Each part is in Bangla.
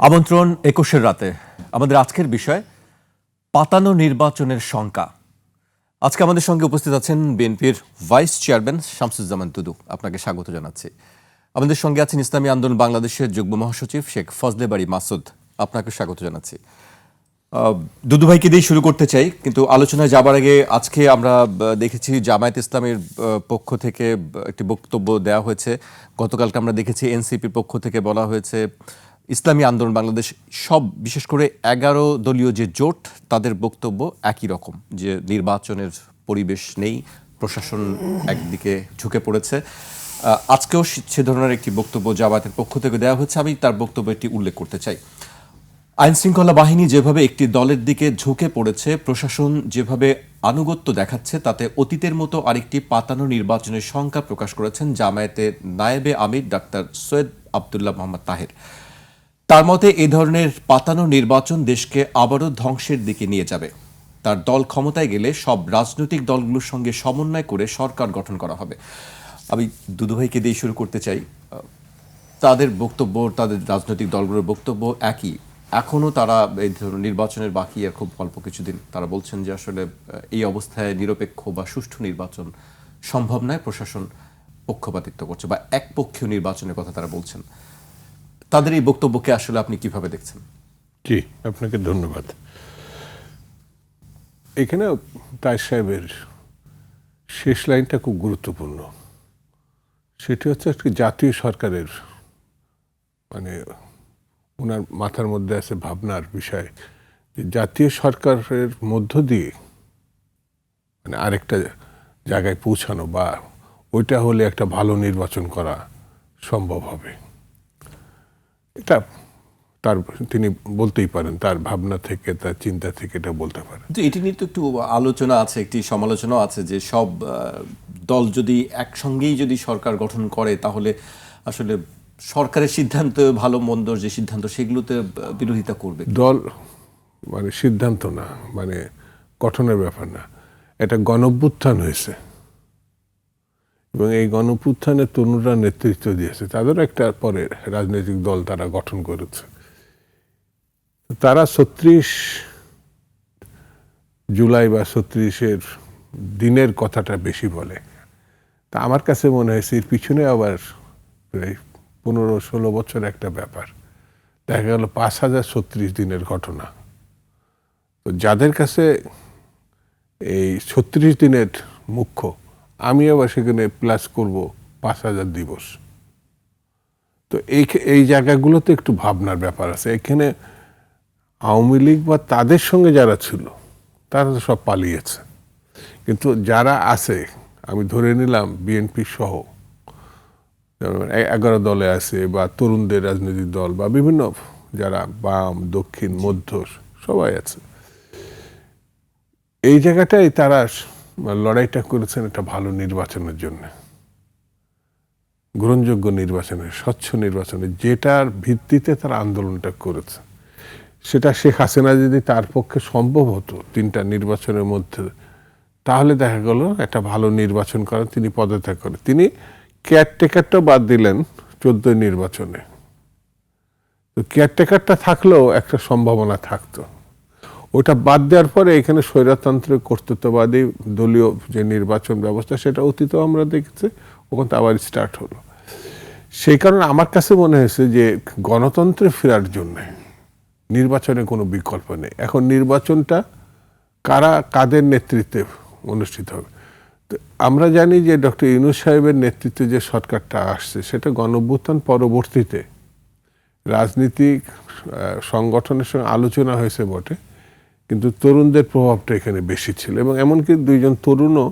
আমন্ত্রণ ২১-এর রাতে। আমাদের আজকের বিষয় পাতানো নির্বাচনের শঙ্কা। আজকে আমাদের সঙ্গে উপস্থিত আছেন বিএনপির ভাইস চেয়ারম্যান শামসুজ্জামান তুদু। আপনাকে স্বাগত জানাচ্ছি। আমাদের সঙ্গে আছেন ইসলামী আন্দোলন বাংলাদেশের যুগ্ম মহাসচিব শেখ ফজলে বারী মাসুদ। আপনাকে স্বাগত জানাচ্ছি। দুদু ভাইকে দিয়ে শুরু করতে চাই, কিন্তু আলোচনায় যাবার আগে আজকে আমরা দেখেছি জামায়াত ইসলামের পক্ষ থেকে একটি বক্তব্য দেওয়া হয়েছে। গতকালকে আমরা দেখেছি এনসিপির পক্ষ থেকে বলা হয়েছে ইসলামী আন্দোলন বাংলাদেশ সব, বিশেষ করে 11 দলীয় যে জোট, তাদের বক্তব্য একই রকম, যে নির্বাচনের পরিবেশ নেই, প্রশাসন একদিকে ঝুঁকে পড়েছে। আজকেও সে ধরনের একটি বক্তব্য জামায়াতের পক্ষ থেকে দেওয়া হয়েছে। আমি তার বক্তব্যটি উল্লেখ করতে চাই। আইনশৃঙ্খলা বাহিনী যেভাবে একটি দলের দিকে ঝুঁকে পড়েছে, প্রশাসন যেভাবে আনুগত্য দেখাচ্ছে, তাতে অতীতের মতো আরেকটি পাতানো নির্বাচনের শঙ্কা প্রকাশ করেছেন জামায়াতের নায়েবে আমির ডাক্তার সৈয়দ আবদুল্লাহ মোহাম্মদ তাহের। তার মতে এ ধরনের পাতানো নির্বাচন দেশকে আবারও ধ্বংসের দিকে নিয়ে যাবে। তার দল ক্ষমতায় গেলে সব রাজনৈতিক দলগুলোর সঙ্গে সমন্বয় করে সরকার গঠন করা হবে। আমি দুদুভাইকে দিয়ে শুরু করতে চাই। তাদের বক্তব্য, তাদের রাজনৈতিক দলগুলোর বক্তব্য একই। এখনও তারা এই ধরনের নির্বাচনের বাকি আর খুব অল্প কিছুদিন। তারা বলছেন যে আসলে এই অবস্থায় নিরপেক্ষ বা সুষ্ঠু নির্বাচন সম্ভব নয়, প্রশাসন পক্ষপাতিত্ব করছে বা একপক্ষীয় নির্বাচনের কথা তারা বলছেন। তাদের এই বক্তব্যকে আসলে আপনি কিভাবে দেখছেন? জি, আপনাকে ধন্যবাদ। এখানে তাই সাহেবের শেষ লাইনটা খুব গুরুত্বপূর্ণ। সেটি হচ্ছে একটি জাতীয় সরকারের, মানে ওনার মাথার মধ্যে আছে ভাবনার বিষয়, যে জাতীয় সরকারের মধ্য দিয়ে মানে আরেকটা জায়গায় পৌঁছানো বা ওইটা হলে একটা ভালো নির্বাচন করা সম্ভব হবে। এটা তার, তিনি বলতেই পারেন, তার ভাবনা থেকে, তার চিন্তা থেকে এটা বলতে পারেন। এটি নিয়ে তো একটু আলোচনা আছে, একটি সমালোচনা আছে যে সব দল যদি একসঙ্গেই যদি সরকার গঠন করে, তাহলে আসলে সরকারের সিদ্ধান্ত, ভালো মন্দ যে সিদ্ধান্ত, সেগুলোতে বিরোধিতা করবে। দল মানে সিদ্ধান্ত না, মানে গঠনের ব্যাপার না, এটা গণঅভ্যুত্থান হয়েছে এবং এই গণঅভ্যুত্থানে তরুণরা নেতৃত্ব দিয়েছে। তাদেরও একটা পরে রাজনৈতিক দল তারা গঠন করেছে। তারা 36 জুলাই বা 36-এর দিনের কথাটা বেশি বলে। তা আমার কাছে মনে হয়েছে এর পিছনে আবার প্রায় 15-16 বছর একটা ব্যাপার। দেখা গেল 5036 দিনের ঘটনা। তো যাদের কাছে এই 36 দিনের মুখ্য, আমি আবার সেখানে প্লাস করব 5000 দিবস। তো এই জায়গাগুলোতে একটু ভাবনার ব্যাপার আছে। এখানে আওয়ামী লীগ বা তাদের সঙ্গে যারা ছিল তারা তো সব পালিয়েছে, কিন্তু যারা আছে, আমি ধরে নিলাম বিএনপি সহ 11 দলে আছে, বা তরুণদের রাজনৈতিক দল বা বিভিন্ন যারা বাম, দক্ষিণ, মধ্য সবাই আছে, এই জায়গাটাই তারা লড়াইটা করেছেন একটা ভালো নির্বাচনের জন্য, গ্রহণযোগ্য নির্বাচনের, স্বচ্ছ নির্বাচনের, যেটার ভিত্তিতে তারা আন্দোলনটা করেছে। সেটা শেখ হাসিনা যদি তার পক্ষে সম্ভব হতো 3টা নির্বাচনের মধ্যে, তাহলে দেখা গেল একটা ভালো নির্বাচন করেন, তিনি পদত্যাগ করেন। তিনি কেয়ারটেকারটাও বাদ দিলেন 14 নির্বাচনে। তো কেয়ারটেকারটা থাকলেও একটা সম্ভাবনা থাকতো। ওটা বাদ দেওয়ার পরে এখানে স্বৈরতন্ত্রের কর্তৃত্ববাদী দলীয় যে নির্বাচন ব্যবস্থা, সেটা অতীতেও আমরা দেখেছি, ওখান তো আবার স্টার্ট হলো। সেই কারণে আমার কাছে মনে হয়েছে যে গণতন্ত্রে ফেরার জন্য নির্বাচনে কোনো বিকল্প নেই। এখন নির্বাচনটা কারা, কাদের নেতৃত্বে অনুষ্ঠিত হবে। তো আমরা জানি যে ডক্টর ইউনূস সাহেবের নেতৃত্বে যে সরকারটা আসছে, সেটা গণঅভ্যুত্থান পরবর্তীতে রাজনীতিক সংগঠনের সঙ্গে আলোচনা হয়েছে বটে, কিন্তু তরুণদের প্রভাবটা এখানে বেশি ছিল। এবং এমনকি 2জন তরুণও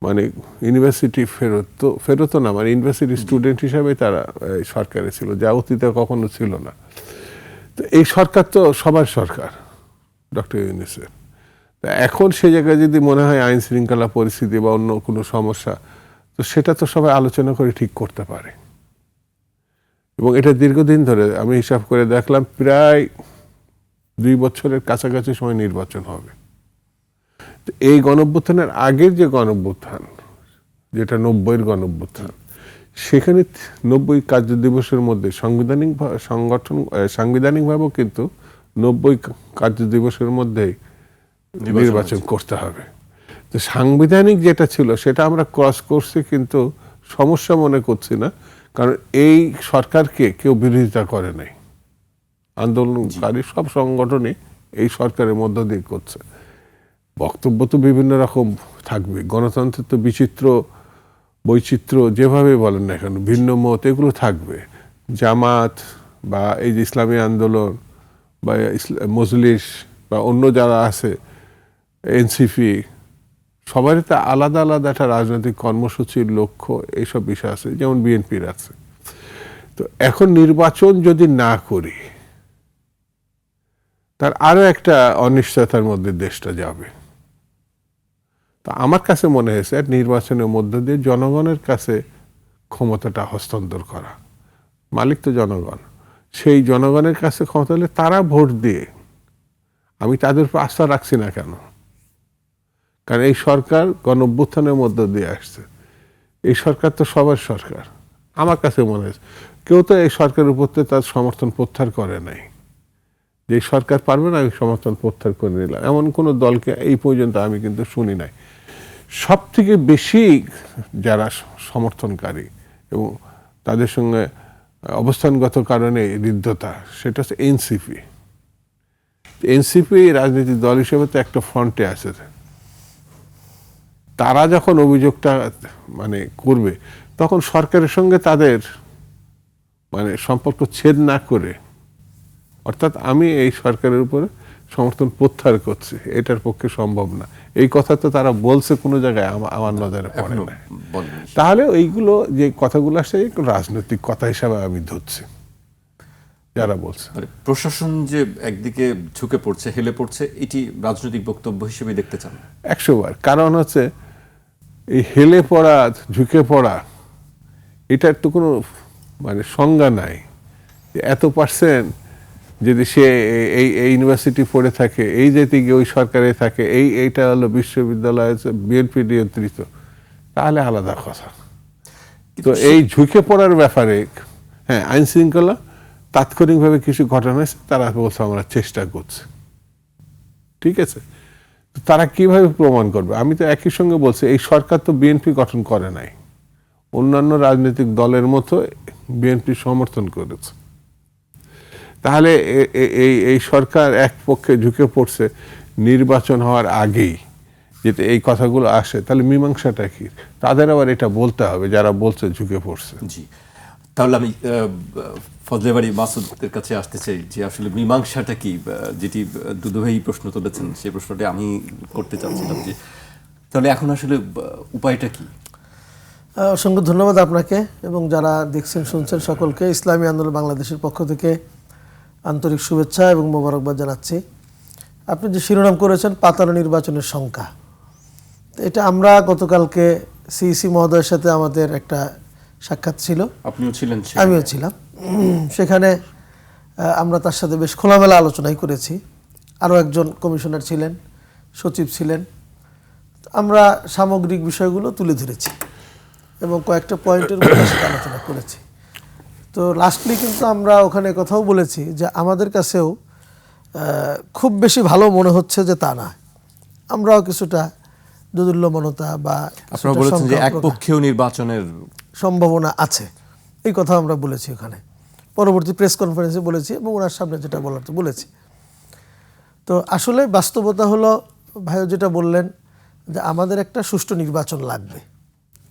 মানে ইউনিভার্সিটি ফেরত না, মানে ইউনিভার্সিটি স্টুডেন্ট হিসাবে তারা সরকারে ছিল, যা অতীতে কখনো ছিল না। তো এই সরকার তো সবার সরকার, ডক্টর ইউনূসের। এখন সে জায়গায় যদি মনে হয় আইন শৃঙ্খলা পরিস্থিতি বা অন্য কোনো সমস্যা, তো সেটা তো সবাই আলোচনা করে ঠিক করতে পারে। এবং এটা দীর্ঘদিন ধরে আমি হিসাব করে দেখলাম, প্রায় 2 বছরের কাছাকাছি সময় নির্বাচন হবে। তো এই গণঅভ্যুত্থানের আগের যে গণঅভ্যুত্থান, যেটা 90-এর গণঅভ্যুত্থান, সেখানে 90 কার্য দিবসের মধ্যে সাংবিধানিকভাবেও কিন্তু 90 কার্য দিবসের মধ্যেই নির্বাচন করতে হবে। তো সাংবিধানিক যেটা ছিল সেটা আমরা ক্রস করছি, কিন্তু সমস্যা মনে করছি না, কারণ এই সরকারকে কেউ বিরোধিতা করে নাই। আন্দোলনকারী সব সংগঠনই এই সরকারের মধ্য দিয়ে করছে। বক্তব্য তো বিভিন্ন রকম থাকবে, গণতন্ত্রের তো বৈচিত্র্য যেভাবে বলেন না কেন, ভিন্ন মত এগুলো থাকবে। জামাত বা এই যে ইসলামী আন্দোলন বা মজলিস বা অন্য যারা আছে, এনসিপি, সবারই তো আলাদা আলাদা একটা রাজনৈতিক কর্মসূচির লক্ষ্য এইসব বিষয় আছে, যেমন বিএনপির আছে। তো এখন নির্বাচন যদি না করি, তার আরো একটা অনিশ্চয়তার মধ্যে দেশটা যাবে। তা আমার কাছে মনে হয়েছে নির্বাচনের মধ্য দিয়ে জনগণের কাছে ক্ষমতাটা হস্তান্তর করা, মালিক তো জনগণ, সেই জনগণের কাছে ক্ষমতা হলে তারা ভোট দিয়ে, আমি তাদের উপর আস্থা রাখছি না কেন, কারণ এই সরকার গণ-অভ্যুত্থানের মধ্য দিয়ে আসছে। এই সরকার তো সবার সরকার। আমার কাছে মনে হয়েছে কেউ তো এই সরকারের উপর তার সমর্থন প্রত্যাহার করে নাই, যে সরকার পারবে না আমি সমর্থন প্রত্যাহার করে নিলাম, এমন কোনো দলকে এই পর্যন্ত আমি কিন্তু শুনি নাই। সব থেকে বেশি যারা সমর্থনকারী এবং তাদের সঙ্গে অবস্থানগত কারণে হৃদ্যতা, সেটা হচ্ছে এনসিপি। এনসিপি রাজনৈতিক দল হিসেবে তো একটা ফ্রন্টে আছে। তারা যখন অভিযোগটা করবে, তখন সরকারের সঙ্গে তাদের সম্পর্ক ছেদ না করে, অর্থাৎ আমি এই সরকারের উপরে সমর্থন প্রত্যাহার করছি, এটার পক্ষে সম্ভব না। এই কথা তো তারা বলছে কোনো জায়গায়, আমার নজরে পড়ে না। তাহলে এইগুলো যে কথাগুলো আসে রাজনৈতিক কথা হিসাবে আমি ধরছি যারা বলছে। প্রশাসন যে একদিকে ঝুঁকে পড়ছে, হেলে পড়ছে, এটি রাজনৈতিক বক্তব্য হিসেবে দেখতে চান? 100 বার। কারণ হচ্ছে এই হেলে পড়া, ঝুঁকে পড়া, এটার তো কোনো সংজ্ঞা নাই। এত পার্সেন্ট যদি সে এই ইউনিভার্সিটি পড়ে থাকে, এই যেতে গিয়ে ওই সরকারে থাকে, এইটা হলো বিশ্ববিদ্যালয় বিএনপি নিয়ন্ত্রিত, তাহলে আলাদা কথা। তো এই ঝুঁকে পড়ার ব্যাপারে, হ্যাঁ, আইন শৃঙ্খলা তাৎক্ষণিকভাবে কিছু ঘটনা হয়েছে, তারা বলছে আমরা চেষ্টা করছি, ঠিক আছে। তারা কিভাবে প্রমাণ করবে? আমি তো একই সঙ্গে বলছি, এই সরকার তো বিএনপি গঠন করে নাই, অন্যান্য রাজনৈতিক দলের মতো বিএনপি সমর্থন করেছে। তাহলে এই সরকার এক পক্ষে ঝুঁকে পড়ছে নির্বাচন হওয়ার আগেই, যেতে এই কথাগুলো আসে, তাহলে মীমাংসাটা কি? তাদের আবার এটা বলতে হবে যারা বলছে ঝুঁকে পড়ছে। জি, তাহলে আমি ফজলেবাড়ি মাসুদের কাছে আসতে চাই যে আসলে মীমাংসাটা কি, যেটি দুদু ভাই প্রশ্ন তুলেছেন, সেই প্রশ্নটি আমি করতে চাচ্ছিলাম যে তাহলে এখন আসলে উপায়টা কি? অসংখ্য ধন্যবাদ আপনাকে এবং যারা দেখছেন শুনছেন সকলকে ইসলামী আন্দোলন বাংলাদেশের পক্ষ থেকে আন্তরিক শুভেচ্ছা এবং মোবারকবাদ জানাচ্ছি। আপনি যে শিরোনাম করেছেন পাতানো নির্বাচনের শঙ্কা, এটা আমরা গতকালকে সিইসি মহোদয়ের সাথে আমাদের একটা সাক্ষাৎ ছিল, আপনিও ছিলেন? আমিও ছিলাম। সেখানে আমরা তার সাথে বেশ খোলামেলা আলোচনাই করেছি। আরও একজন কমিশনার ছিলেন, সচিব ছিলেন। আমরা সামগ্রিক বিষয়গুলো তুলে ধরেছি এবং কয়েকটা পয়েন্টের উপরে আলোচনা করেছি। তো লাস্টলি কিন্তু আমরা ওখানে কথাও বলেছি যে আমাদের কাছেও খুব বেশি ভালো মনে হচ্ছে যে তা না, আমরাও কিছুটা দোদুল্যমানতা বা আপনারা বলেছেন যে একপক্ষীয় নির্বাচনের সম্ভাবনা আছে, এই কথা আমরা বলেছি ওখানে, পরবর্তী প্রেস কনফারেন্সে বলেছি এবং ওনার সামনে যেটা বলার তো বলেছি। তো আসলে বাস্তবতা হলো ভাইও যেটা বললেন যে আমাদের একটা সুষ্ঠু নির্বাচন লাগবে।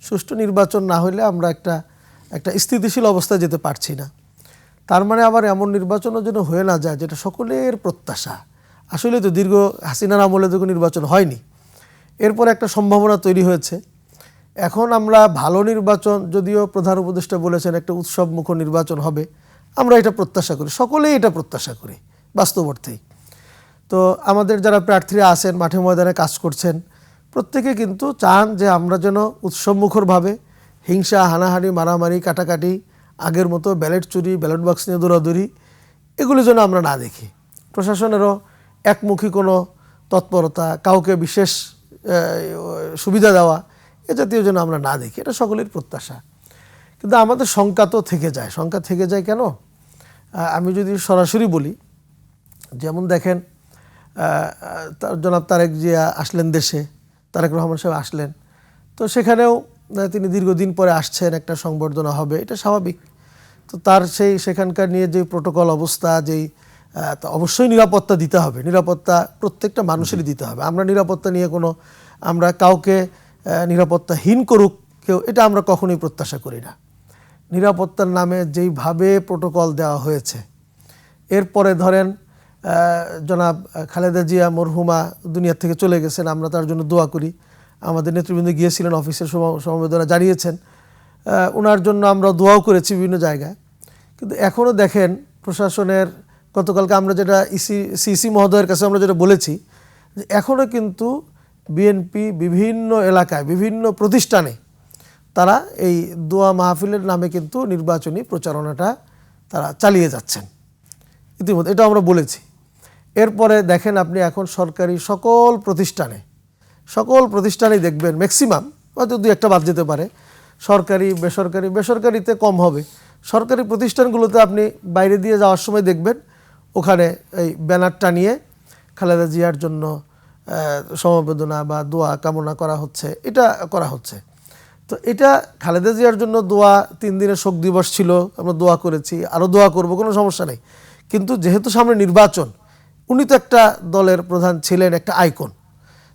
সুষ্ঠু নির্বাচন না হলে আমরা একটা স্থিতিশীল অবস্থায় যেতে পারছি না। তার মানে আবার এমন নির্বাচনও যেন হয়ে না যায় যেটা সকলের প্রত্যাশা। আসলে তো দীর্ঘ হাসিনার আমলে তো নির্বাচন হয়নি, এরপর একটা সম্ভাবনা তৈরি হয়েছে। এখন আমরা ভালো নির্বাচন, যদিও প্রধান উপদেষ্টা বলেছেন একটা উৎসবমুখর নির্বাচন হবে, আমরা এটা প্রত্যাশা করি, সকলেই এটা প্রত্যাশা করি বাস্তব অর্থেই। তো আমাদের যারা প্রার্থীরা আছেন, মাঠে ময়দানে কাজ করছেন, প্রত্যেকে কিন্তু চান যে আমরা যেন উৎসবমুখরভাবে হিংসা, হানাহানি, মারামারি, কাটাকাটি, আগের মতো ব্যালট চুরি, ব্যালট বক্স নিয়ে দৌড়াদৌড়ি, এগুলি যেন আমরা না দেখি। প্রশাসনেরও একমুখী কোনো তৎপরতা, কাউকে বিশেষ সুবিধা দেওয়া, এ জাতীয় যেন আমরা না দেখি, এটা সকলের প্রত্যাশা। কিন্তু আমাদের শঙ্কা তো থেকে যায়। শঙ্কা থেকে যায় কেন? আমি যদি সরাসরি বলি, যেমন দেখেন জনাব তারেক জিয়া আসলেন দেশে, তারেক রহমান সাহেব আসলেন, তো সেখানেও তিনি দীর্ঘদিন পরে আসছেন, একটা সংবর্ধনা হবে, এটা স্বাভাবিক। তো তার সেখানকার নিয়ে যে প্রোটোকল অবস্থা, যেই অবশ্যই নিরাপত্তা দিতে হবে, নিরাপত্তা প্রত্যেকটা মানুষেরই দিতে হবে। আমরা নিরাপত্তা নিয়ে আমরা কাউকে নিরাপত্তাহীন করুক কেউ, এটা আমরা কখনোই প্রত্যাশা করি না। নিরাপত্তার নামে যেইভাবে প্রোটোকল দেওয়া হয়েছে, এরপরে ধরেন জনাব খালেদা জিয়া মরহুমা দুনিয়া থেকে চলে গেছেন, আমরা তার জন্য দোয়া করি। আমাদের নেতৃবৃন্দ গিয়েছিলেন, অফিসের সমবেদনা জানিয়েছেন, ওনার জন্য আমরা দোয়াও করেছি বিভিন্ন জায়গায়। কিন্তু এখনও দেখেন প্রশাসনের, গতকালকে আমরা যেটা সিসি মহোদয়ের কাছে আমরা যেটা বলেছি, যে এখনও কিন্তু বিএনপি বিভিন্ন এলাকায় বিভিন্ন প্রতিষ্ঠানে তারা এই দোয়া মাহফিলের নামে কিন্তু নির্বাচনী প্রচারণাটা তারা চালিয়ে যাচ্ছেন ইতিমধ্যে, এটা আমরা বলেছি। এরপরে দেখেন আপনি এখন সরকারি সকল প্রতিষ্ঠানেই দেখবেন ম্যাক্সিমাম, হয়তো দুই একটা বাদ যেতে পারে, সরকারি বেসরকারিতে কম হবে, সরকারি প্রতিষ্ঠানগুলোতে আপনি বাইরে দিয়ে যাওয়ার সময় দেখবেন ওখানে এই ব্যানার টানিয়ে খালেদা জিয়ার জন্য সমবেদনা বা দোয়া কামনা করা হচ্ছে, এটা করা হচ্ছে। তো এটা খালেদা জিয়ার জন্য দোয়া, 3 দিনের শোক দিবস ছিল, আমরা দোয়া করেছি, আরও দোয়া করব, কোনো সমস্যা নেই। কিন্তু যেহেতু সামনে নির্বাচন, উনি তো একটা দলের প্রধান ছিলেন, একটা আইকন,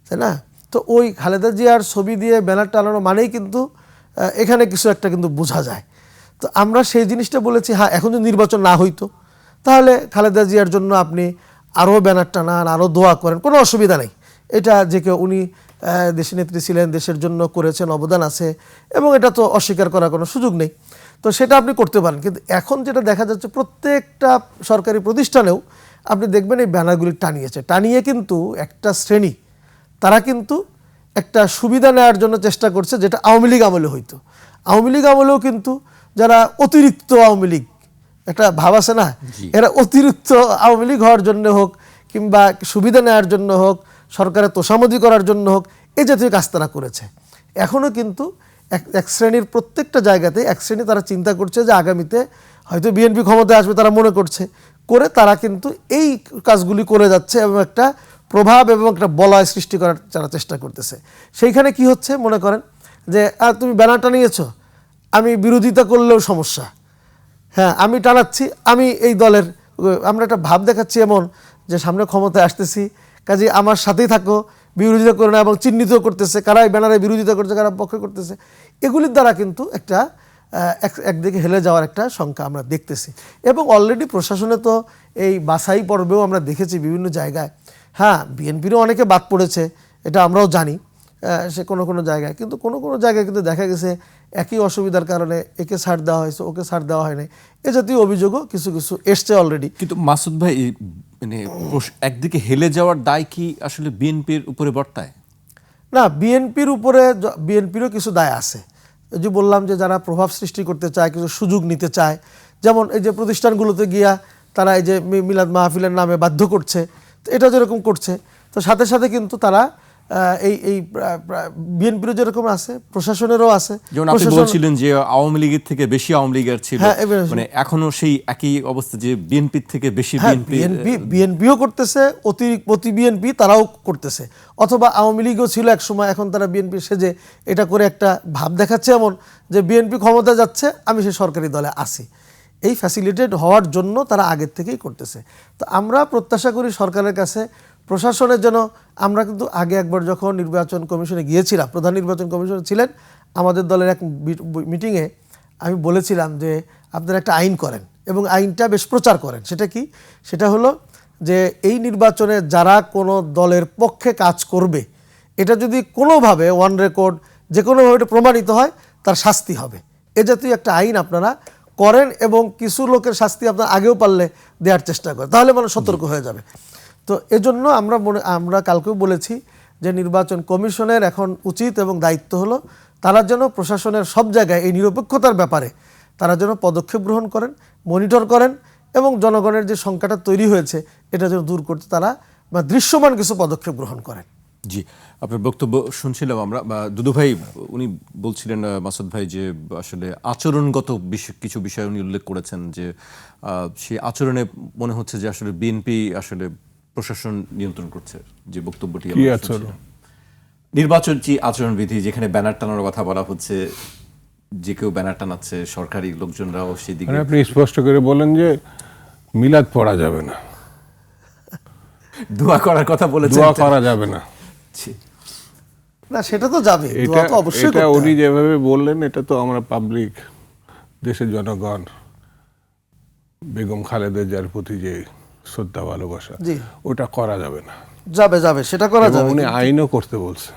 তাই না? তো ওই খালেদা জিয়ার ছবি দিয়ে ব্যানার টানানো মানেই কিন্তু এখানে কিছু একটা কিন্তু বোঝা যায়। তো আমরা সেই জিনিসটা বলেছি, হ্যাঁ এখন যদি নির্বাচন না হইতো তাহলে খালেদা জিয়ার জন্য আপনি আরও ব্যানার টানান, আরও দোয়া করেন, কোনো অসুবিধা নেই। এটা যে কেউ, উনি দেশের নেত্রী ছিলেন, দেশের জন্য করেছেন, অবদান আছে, এবং এটা তো অস্বীকার করার কোনো সুযোগ নেই। তো সেটা আপনি করতে পারেন। কিন্তু এখন যেটা দেখা যাচ্ছে, প্রত্যেকটা সরকারি প্রতিষ্ঠানেও আপনি দেখবেন এই ব্যানারগুলি টানিয়ে কিন্তু একটা শ্রেণী, তারা কিন্তু একটা সুবিধা নেওয়ার জন্য চেষ্টা করছে, যেটা আওয়ামী লীগ আমলে হইতো। আওয়ামী লীগ আমলেও কিন্তু যারা অতিরিক্ত আওয়ামী লীগ, একটা ভাব আছে না, এরা অতিরিক্ত আওয়ামী লীগ হওয়ার জন্য হোক, কিংবা সুবিধা নেওয়ার জন্য হোক, সরকারের তোষামোদি করার জন্য হোক, এই জাতীয় কাজ তারা করেছে। এখনও কিন্তু এক শ্রেণীর, প্রত্যেকটা জায়গাতে এক শ্রেণী তারা চিন্তা করছে যে আগামীতে হয়তো বিএনপি ক্ষমতায় আসবে, তারা মনে করছে, তারা কিন্তু এই কাজগুলি করে যাচ্ছে এবং একটা প্রভাব এবং একটা বলয় সৃষ্টি করার যারা চেষ্টা করতেছে। সেইখানে কি হচ্ছে, মনে করেন যে তুমি ব্যানারটা নিয়েছো, আমি বিরোধিতা করলেও সমস্যা, হ্যাঁ আমি টানাচ্ছি, আমি এই দলের, আমরা একটা ভাব দেখাচ্ছি এমন যে সামনে ক্ষমতায় আসতেছি, কাজে আমার সাথেই থাকো, বিরোধিতা করে না, এবং চিহ্নিত করতেছে কারা এই ব্যানারে বিরোধিতা করছে, কারা পক্ষে করতেছে। এগুলির দ্বারা কিন্তু একটা একদিকে হেলে যাওয়ার একটা সংখ্যা আমরা দেখতেছি। এবং অলরেডি প্রশাসনে তো এই বাছাই পর্বেও আমরা দেখেছি বিভিন্ন জায়গায়, হ্যাঁ বিএনপিরও অনেকে বাদ পড়েছে, এটা আমরাও জানি, সে কোনো জায়গায়, কিন্তু কোনো জায়গায় কিন্তু দেখা গেছে একই অসুবিধার কারণে একে ছাড় দেওয়া হয়েছে, ওকে ছাড় দেওয়া হয় নাই, এ জাতীয় অভিযোগও কিছু এসছে অলরেডি। কিন্তু মাসুদ ভাই, মানে একদিকে হেলে যাওয়ার দায় কি আসলে বিএনপির উপরে বর্তায়? না, বিএনপিরও কিছু দায় আছে। এই যে বললাম যে যারা প্রভাব সৃষ্টি করতে চায়, কিছু সুযোগ নিতে চায়, যেমন এই যে প্রতিষ্ঠানগুলোতে গিয়া তারা এই যে মিলাদ মাহফিলের নামে বাধ্য করছে, তো এটা যেরকম করছে, তো সাথে সাথে কিন্তু তারা এই বিএনপিরও যেরকম আছে, প্রশাসনেরও আছে। যেমন আপনি বলছিলেন যে আওয়ামী লীগের থেকে বেশি আওয়ামী লীগের ছিল, মানে এখনো সেই একই অবস্থা যে বিএনপির থেকে বেশি বিএনপিও করতেছে, অতি বিএনপি তারাও করতেছে, অথবা আওয়ামী লীগও ছিল এক সময়, এখন তারা বিএনপি সেজে এটা করে একটা ভাব দেখাচ্ছে এমন যে বিএনপি ক্ষমতা যাচ্ছে, আমি সেই সরকারি দলে আছি, এই ফ্যাসিলিটেট হওয়ার জন্য তারা আগের থেকেই করতেছে। তো আমরা প্রত্যাশা করি সরকারের কাছে, প্রশাসনের জন্য। আমরা কিন্তু আগে একবার যখন নির্বাচন কমিশনে গিয়েছিলাম, প্রধান নির্বাচন কমিশনার ছিলেন, আমাদের দলের এক মিটিংয়ে আমি বলেছিলাম যে আপনারা একটা আইন করেন এবং আইনটা বেশ প্রচার করেন। সেটা কি? সেটা হলো যে এই নির্বাচনে যারা কোনো দলের পক্ষে কাজ করবে, এটা যদি কোনোভাবে অন রেকর্ড যে কোনোভাবে এটা প্রমাণিত হয়, তার শাস্তি হবে, এ জাতীয় একটা আইন আপনারা করেন, এবং কিছু লোকের শাস্তি আপনার আগেও পারলে দেওয়ার চেষ্টা করেন, তাহলে মানুষ সতর্ক হয়ে যাবে। তো এজন্য আমরা কালকেও বলেছি যে নির্বাচন কমিশনের এখন উচিত এবং দায়িত্ব হলো তারা যেন প্রশাসনের সব জায়গায় এই নিরপেক্ষতার ব্যাপারে তারা যেন পদক্ষেপ গ্রহণ করেন, মনিটর করেন, এবং জনগণের যে সংখ্যাটা তৈরি হয়েছে এটা যেন দূর করতে তারা দৃশ্যমান কিছু পদক্ষেপ গ্রহণ করেন। জি, আপনার বক্তব্য শুনছিলাম আমরা। দুদু ভাই উনি বলছিলেন, মাসুদ ভাই, যে আসলে আচরণগত কিছু বিষয় উনি উল্লেখ করেছেন, যে সেই আচরণে মনে হচ্ছে যে আসলে বিএনপি আসলে প্রশাসন নিয়ন্ত্রণ করছে, যে বক্তব্যটি কি আমরা আচরণ? শুনছিলাম। নির্বাচন যে আচরণবিধি, যেখানে ব্যানার টানার কথা বলা হচ্ছে, যে কেউ ব্যানার টানাচ্ছে, সরকারি লোকজনরাও সেদিকে। মানে আপনি স্পষ্ট করে বলেন যে মিলাদ পড়া যাবে না, দোয়া করার কথা বলেছেন। দোয়া করা যাবে না। জি। না সেটা তো যাবে, এটা দোয়া তো অবশ্যই এটা করতে উনি হবে। যেভাবে বললেন, এটা তো আমরা পাবলিক, দেশের জনগণ বেগম খালেদা জিয়ার প্রতি যে শ্রদ্ধা ভালোবাসা, জি। ওটা করা যাবে না। যাবে যাবে, সেটা করা এবং যাবে, উনি কিন্তু- আইনও করতে বলছে,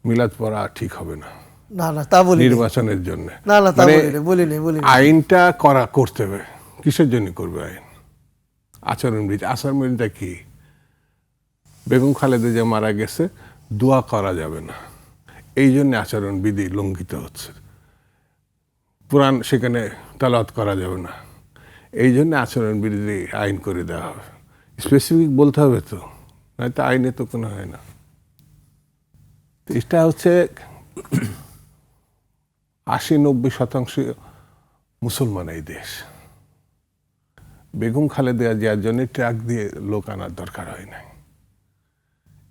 মিলাদ পড়া ঠিক হবে না না না তা বলি নির্বাচনের জন্য। না না তা মানে বলিনি আইনটা করতে হবে। কিসের জন্য করবে আইন? আচরণবিধি। আচরণবিধিটা কি? বেগম খালেদা জিয়া মারা গেছে, দোয়া করা যাবে না, এই জন্য আচরণবিধি লঙ্ঘিত হচ্ছে। পুরাণ সেখানে তেলাওয়াত করা যাবে না, এই জন্য আচরণবিধি আইন করে দেওয়া হবে। স্পেসিফিক বলতে হবে তো, নয়তো আইনে তো কোনো হয় না। তো এটা হচ্ছে 80-90% মুসলমান এই দেশ। বেগম খালেদা জিয়ার জন্য ট্রাক দিয়ে লোক আনার দরকার হয় নাই।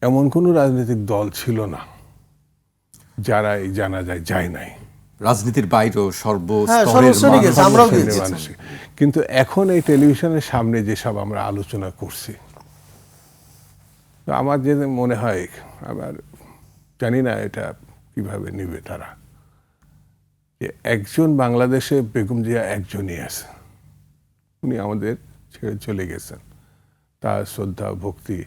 এমন কোনো রাজনৈতিক দল ছিল না যারা এই জানাজায় যায় নাই। রাজনীতির বাইরেও হ্যাঁ, সর্বস্তরের সর্বশ্রেণী গেছে, আমরাও মানুষ গেছি। গেছেন। মানুষ। কিন্তু এখন এই টেলিভিশনের সামনে যেসব আমরা আলোচনা করছি, তো আমার যে মনে হয়, আবার জানি না এটা কিভাবে নিবে তারা, যে একজন বাংলাদেশে বেগম জিয়া একজনই আছে, উনি আমাদের ছেড়ে চলে গেছেন। তার শ্রদ্ধা ভক্তি,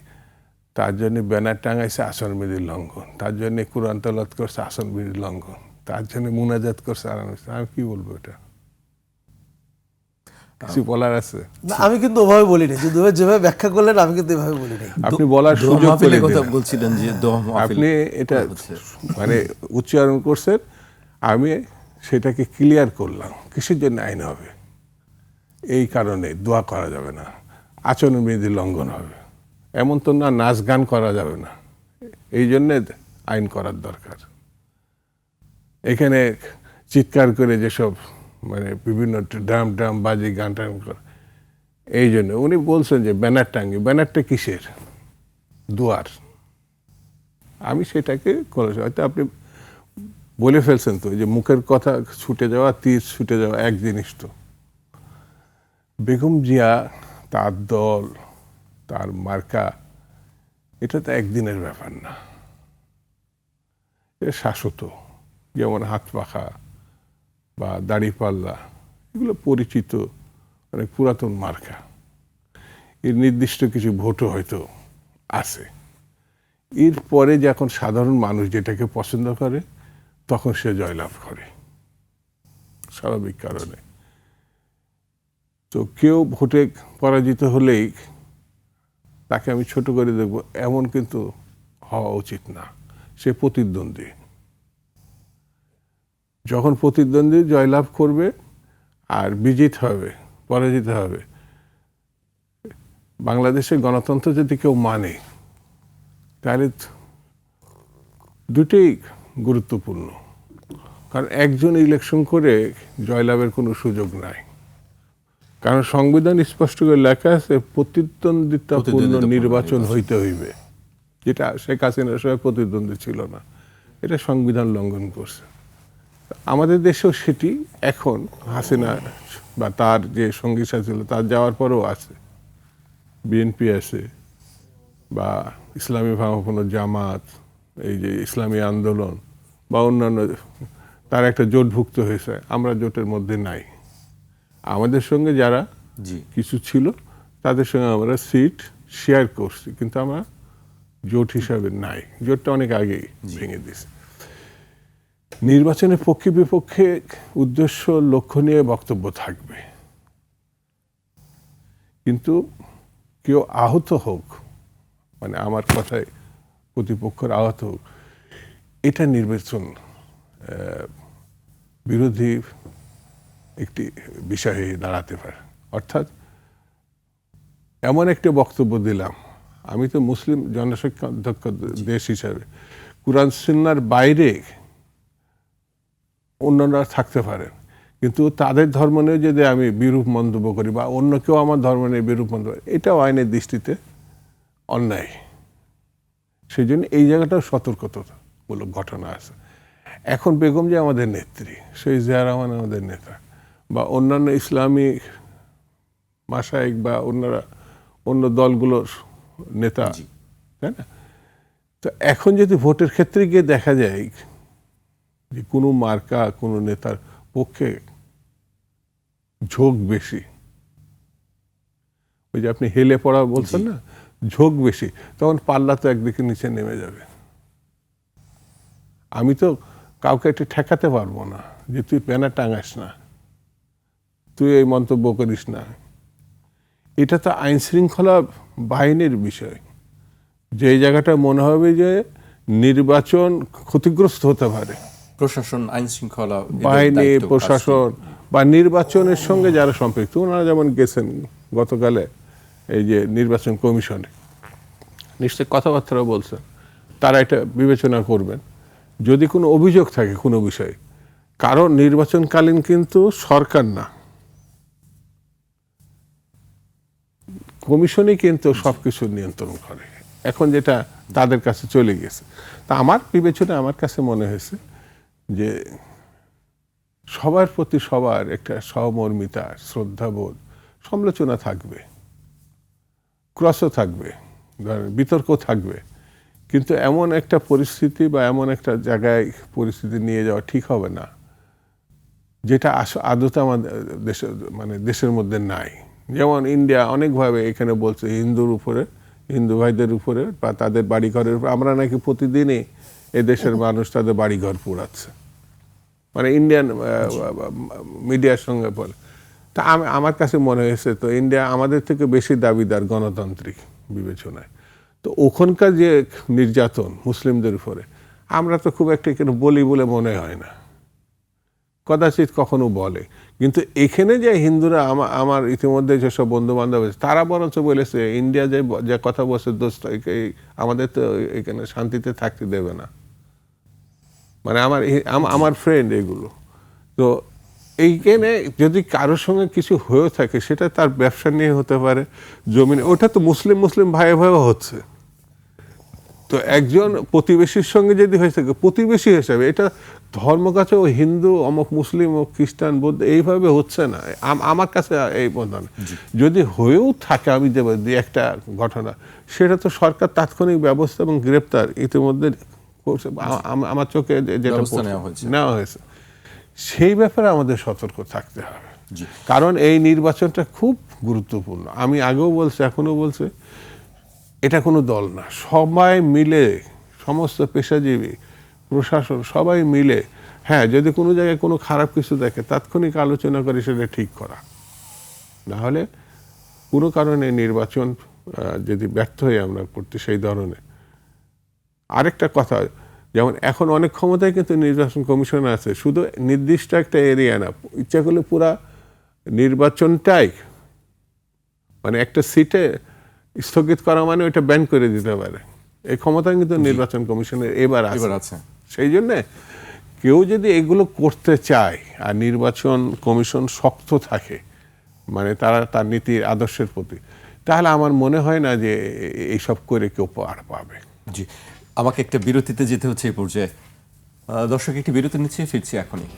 তার জন্য ব্যানার টাঙাইছে আচরণবিধির লঙ্ঘন, তার জন্য কুরআন তেলাওয়াত করছে আচরণবিধির লঙ্ঘন, তার জন্য মুনাজাত করছে। আমি কি বলবো এটা? কিছু বলার আছে? না, আমি কিন্তু ওভাবে বলিনি, যদি যেভাবে ব্যাখ্যা করলেন আমি কিন্তু এভাবে বলিনি। আপনি বলার দোয়া সুযোগ করে মাহফিলের কথা দিলেন। বলছিলেন, যে দোয়া মাহফিল আপনি এটা হচ্ছে। মানে উচ্চারণ করছেন, আমি সেটাকে ক্লিয়ার করলাম। কিসের জন্য আইন হবে? এই কারণে দোয়া করা যাবে না, আচরণবিধি লঙ্ঘন হবে। এমন তো না নাচ গান করা যাবে না, এই জন্যে আইন করার দরকার। এখানে চিৎকার করে যেসব মানে বিভিন্ন ড্রাম বাজি গান টান করে, এই জন্য উনি বলছেন যে ব্যানার টাঙ্গি। ব্যানারটা কিসের? দোয়ার। আমি সেটাকে করেছি। হয়তো আপনি বলে ফেলছেন তো, যে মুখের কথা ছুটে যাওয়া, তীর ছুটে যাওয়া এক জিনিস তো। বেগম জিয়া, তার দল, তার মার্কা, এটা তো একদিনের ব্যাপার না, এটা শাশ্বত। যেমন হাত পাখা বা দাড়িপাল্লা, এগুলো পরিচিত অনেক পুরাতন মার্কা। এর নির্দিষ্ট কিছু ভোটও হয়তো আছে। এরপরে যখন সাধারণ মানুষ যেটাকে পছন্দ করে, তখন সে জয়লাভ করে স্বাভাবিক কারণে। তো কেউ ভোটে পরাজিত হলেই তাকে আমি ছোট করে দেখব, এমন কিন্তু হওয়া উচিত না। সে প্রতিদ্বন্দ্বী। যখন প্রতিদ্বন্দ্বী জয়লাভ করবে আর বিজিত হবে, পরাজিত হবে, বাংলাদেশের গণতন্ত্র যদি কেউ মানে, তাহলে দুটোই গুরুত্বপূর্ণ। কারণ একজন ইলেকশন করে জয়লাভের কোনো সুযোগ নাই। কারণ সংবিধান স্পষ্ট করে লেখা আছে প্রতিদ্বন্দ্বিতাপূর্ণ নির্বাচন হইতে হইবে, যেটা শেখ হাসিনার সময় প্রতিদ্বন্দ্বী ছিল না। এটা সংবিধান লঙ্ঘন করছে। আমাদের দেশেও সেটি এখন হাসিনা বা তার যে সঙ্গী সাথী ছিল, তার যাওয়ার পরেও আছে। বিএনপি আছে বা ইসলামী ভাবাপন্ন জামাত, এই যে ইসলামী আন্দোলন বা অন্যান্য, তার একটা জোটভুক্ত হয়েছে। আমরা জোটের মধ্যে নাই। আমাদের সঙ্গে যারা কিছু ছিল, তাদের সঙ্গে আমরা সিট শেয়ার করছি, কিন্তু আমরা জোট হিসাবে নাই। জোটটা অনেক আগেই ভেঙে দিয়েছে। নির্বাচনের পক্ষে বিপক্ষে উদ্দেশ্য লক্ষ্য নিয়ে বক্তব্য থাকবে, কিন্তু কেউ আহত হোক, মানে আমার কথায় প্রতিপক্ষের আহত হোক, এটা নির্বাচন বিরোধী একটি বিষয় হয়ে দাঁড়াতে পারে। অর্থাৎ এমন একটা বক্তব্য দিলাম, আমি তো মুসলিম জনসংখ্যা দেশ হিসাবে কুরআন সুন্নাহর বাইরে অন্যরা থাকতে পারেন, কিন্তু তাদের ধর্ম নিয়ে যদি আমি বিরূপ মন্তব্য করি বা অন্য কেউ আমার ধর্ম নিয়ে বিরূপ মন্তব্য, এটাও আইনের দৃষ্টিতে অন্যায়। সেই জন্য এই জায়গাটাও সতর্কতামূলক ঘটনা আছে। এখন বেগম যে আমাদের নেত্রী, সেই জিয়া রহমান আমাদের নেতা, বা অন্যান্য ইসলামী মাশায়েখ বা অন্য দলগুলোর নেতা, তাই না? তো এখন যদি ভোটের ক্ষেত্রে গিয়ে দেখা যায় যে কোনো মার্কা কোনো নেতার পক্ষে ঝোঁক বেশি, ওই যে আপনি হেলে পড়া বলছেন না, ঝোঁক বেশি, তখন পাল্লা তো একদিকে নিচে নেমে যাবে। আমি তো কাউকে একটু ঠেকাতে পারবো না যে তুই প্যানা টাঙাস না, তুই এই মন্তব্য করিস না। এটা তো আইন শৃঙ্খলা বাহিনীর বিষয়। যে জায়গাটা মনে হবে যে নির্বাচন ক্ষতিগ্রস্ত হতে পারে, প্রশাসন, আইন শৃঙ্খলা বাহিনী, প্রশাসন বা নির্বাচনের সঙ্গে যারা সম্পৃক্ত, ওনারা যেমন গেছেন গতকালে এই যে নির্বাচন কমিশনে, নিশ্চয়ই কথাবার্তা বলছেন, তারা এটা বিবেচনা করবেন যদি কোনো অভিযোগ থাকে কোনো বিষয়ে। কারণ নির্বাচনকালীন কিন্তু সরকার না, কমিশনই কিন্তু সবকিছু নিয়ন্ত্রণ করে। এখন যেটা তাদের কাছে চলে গেছে, তা আমার বিবেচনা, আমার কাছে মনে হয়েছে যে সবার প্রতি সবার একটা সহমর্মিতা, শ্রদ্ধাবোধ, সমালোচনা থাকবে, ক্রসও থাকবে, বিতর্ক থাকবে, কিন্তু এমন একটা পরিস্থিতি বা এমন একটা জায়গায় পরিস্থিতি নিয়ে যাওয়া ঠিক হবে না যেটা আদতে আমাদের দেশের মধ্যে নাই। যেমন ইন্ডিয়া অনেকভাবে এখানে বলছে হিন্দু ভাইদের উপরে বা তাদের বাড়িঘরের উপরে, আমরা নাকি প্রতিদিনই এদেশের মানুষ তাদের বাড়িঘর পোড়াচ্ছে, ইন্ডিয়ান মিডিয়ার সঙ্গে বলে। তা আমার কাছে মনে হয়েছে তো ইন্ডিয়া আমাদের থেকে বেশি দাবিদার গণতান্ত্রিক বিবেচনায়। তো ওখানকার যে নির্যাতন মুসলিমদের উপরে আমরা তো খুব একটা এখানে বলি বলে মনে হয় না, কদাচিৎ কখনো বলে। কিন্তু এখানে যে হিন্দুরা, আমার ইতিমধ্যে যেসব বন্ধু বান্ধব আছে, তারা বরঞ্চ বলেছে ইন্ডিয়া যে কথা বলছে দোস্ত, আমাদের তো এখানে শান্তিতে থাকতে দেবে না, আমার ফ্রেন্ড এগুলো। তো এইখানে যদি কারোর সঙ্গে কিছু হয়ে থাকে, সেটা তার ব্যবসা নিয়ে হতে পারে, জমিনে, ওটা তো মুসলিম ভাই হচ্ছে। তো একজন প্রতিবেশীর সঙ্গে যদি হয়ে থাকে, প্রতিবেশী হিসাবে, এটা ধর্মকাছে ও হিন্দু অমুক মুসলিম ও খ্রিস্টান বৌদ্ধ এইভাবে হচ্ছে না আমার কাছে এই মনে। যদি হয়েও থাকে, আমি দেব একটা ঘটনা, সেটা তো সরকার তাৎক্ষণিক ব্যবস্থা এবং গ্রেপ্তার ইতিমধ্যে আমার চোখে যেটা নেওয়া হয়েছে, সেই ব্যাপারে আমাদের সতর্ক থাকতে হবে। কারণ এই নির্বাচনটা খুব গুরুত্বপূর্ণ। আমি আগেও বলছি, এখনো বলছি, এটা কোনো দল না, সবাই মিলে, সমস্ত পেশাজীবী, প্রশাসন, সবাই মিলে, হ্যাঁ, যদি কোনো জায়গায় কোনো খারাপ কিছু দেখে তাৎক্ষণিক আলোচনা করে সেটা ঠিক করা। না হলে কোনো কারণে নির্বাচন যদি ব্যর্থ হয়ে আমরা করতে সেই ধরনের। আরেকটা কথা, যেমন এখন অনেক ক্ষমতায় কিন্তু নির্বাচন কমিশন আছে, শুধু নির্দিষ্ট একটা এরিয়া না, ইচ্ছা করলে পুরা নির্বাচনটাই একটা সিটে স্থগিত করা ওইটা ব্যান করে দিতে পারে। এই ক্ষমতা কিন্তু নির্বাচন কমিশনের এবার আছে। সেই জন্য কেউ যদি এগুলো করতে চায় আর নির্বাচন কমিশন শক্ত থাকে, তারা তার নীতির আদর্শের প্রতি, তাহলে আমার মনে হয় না যে এইসব করে কেউ পার পাবে। জি, আমাকে একটা বিরতিতে যেতে হচ্ছে এই পর্যায়ে। দর্শক, একটি বিরতি নিচ্ছে, ফিরছি এখনই।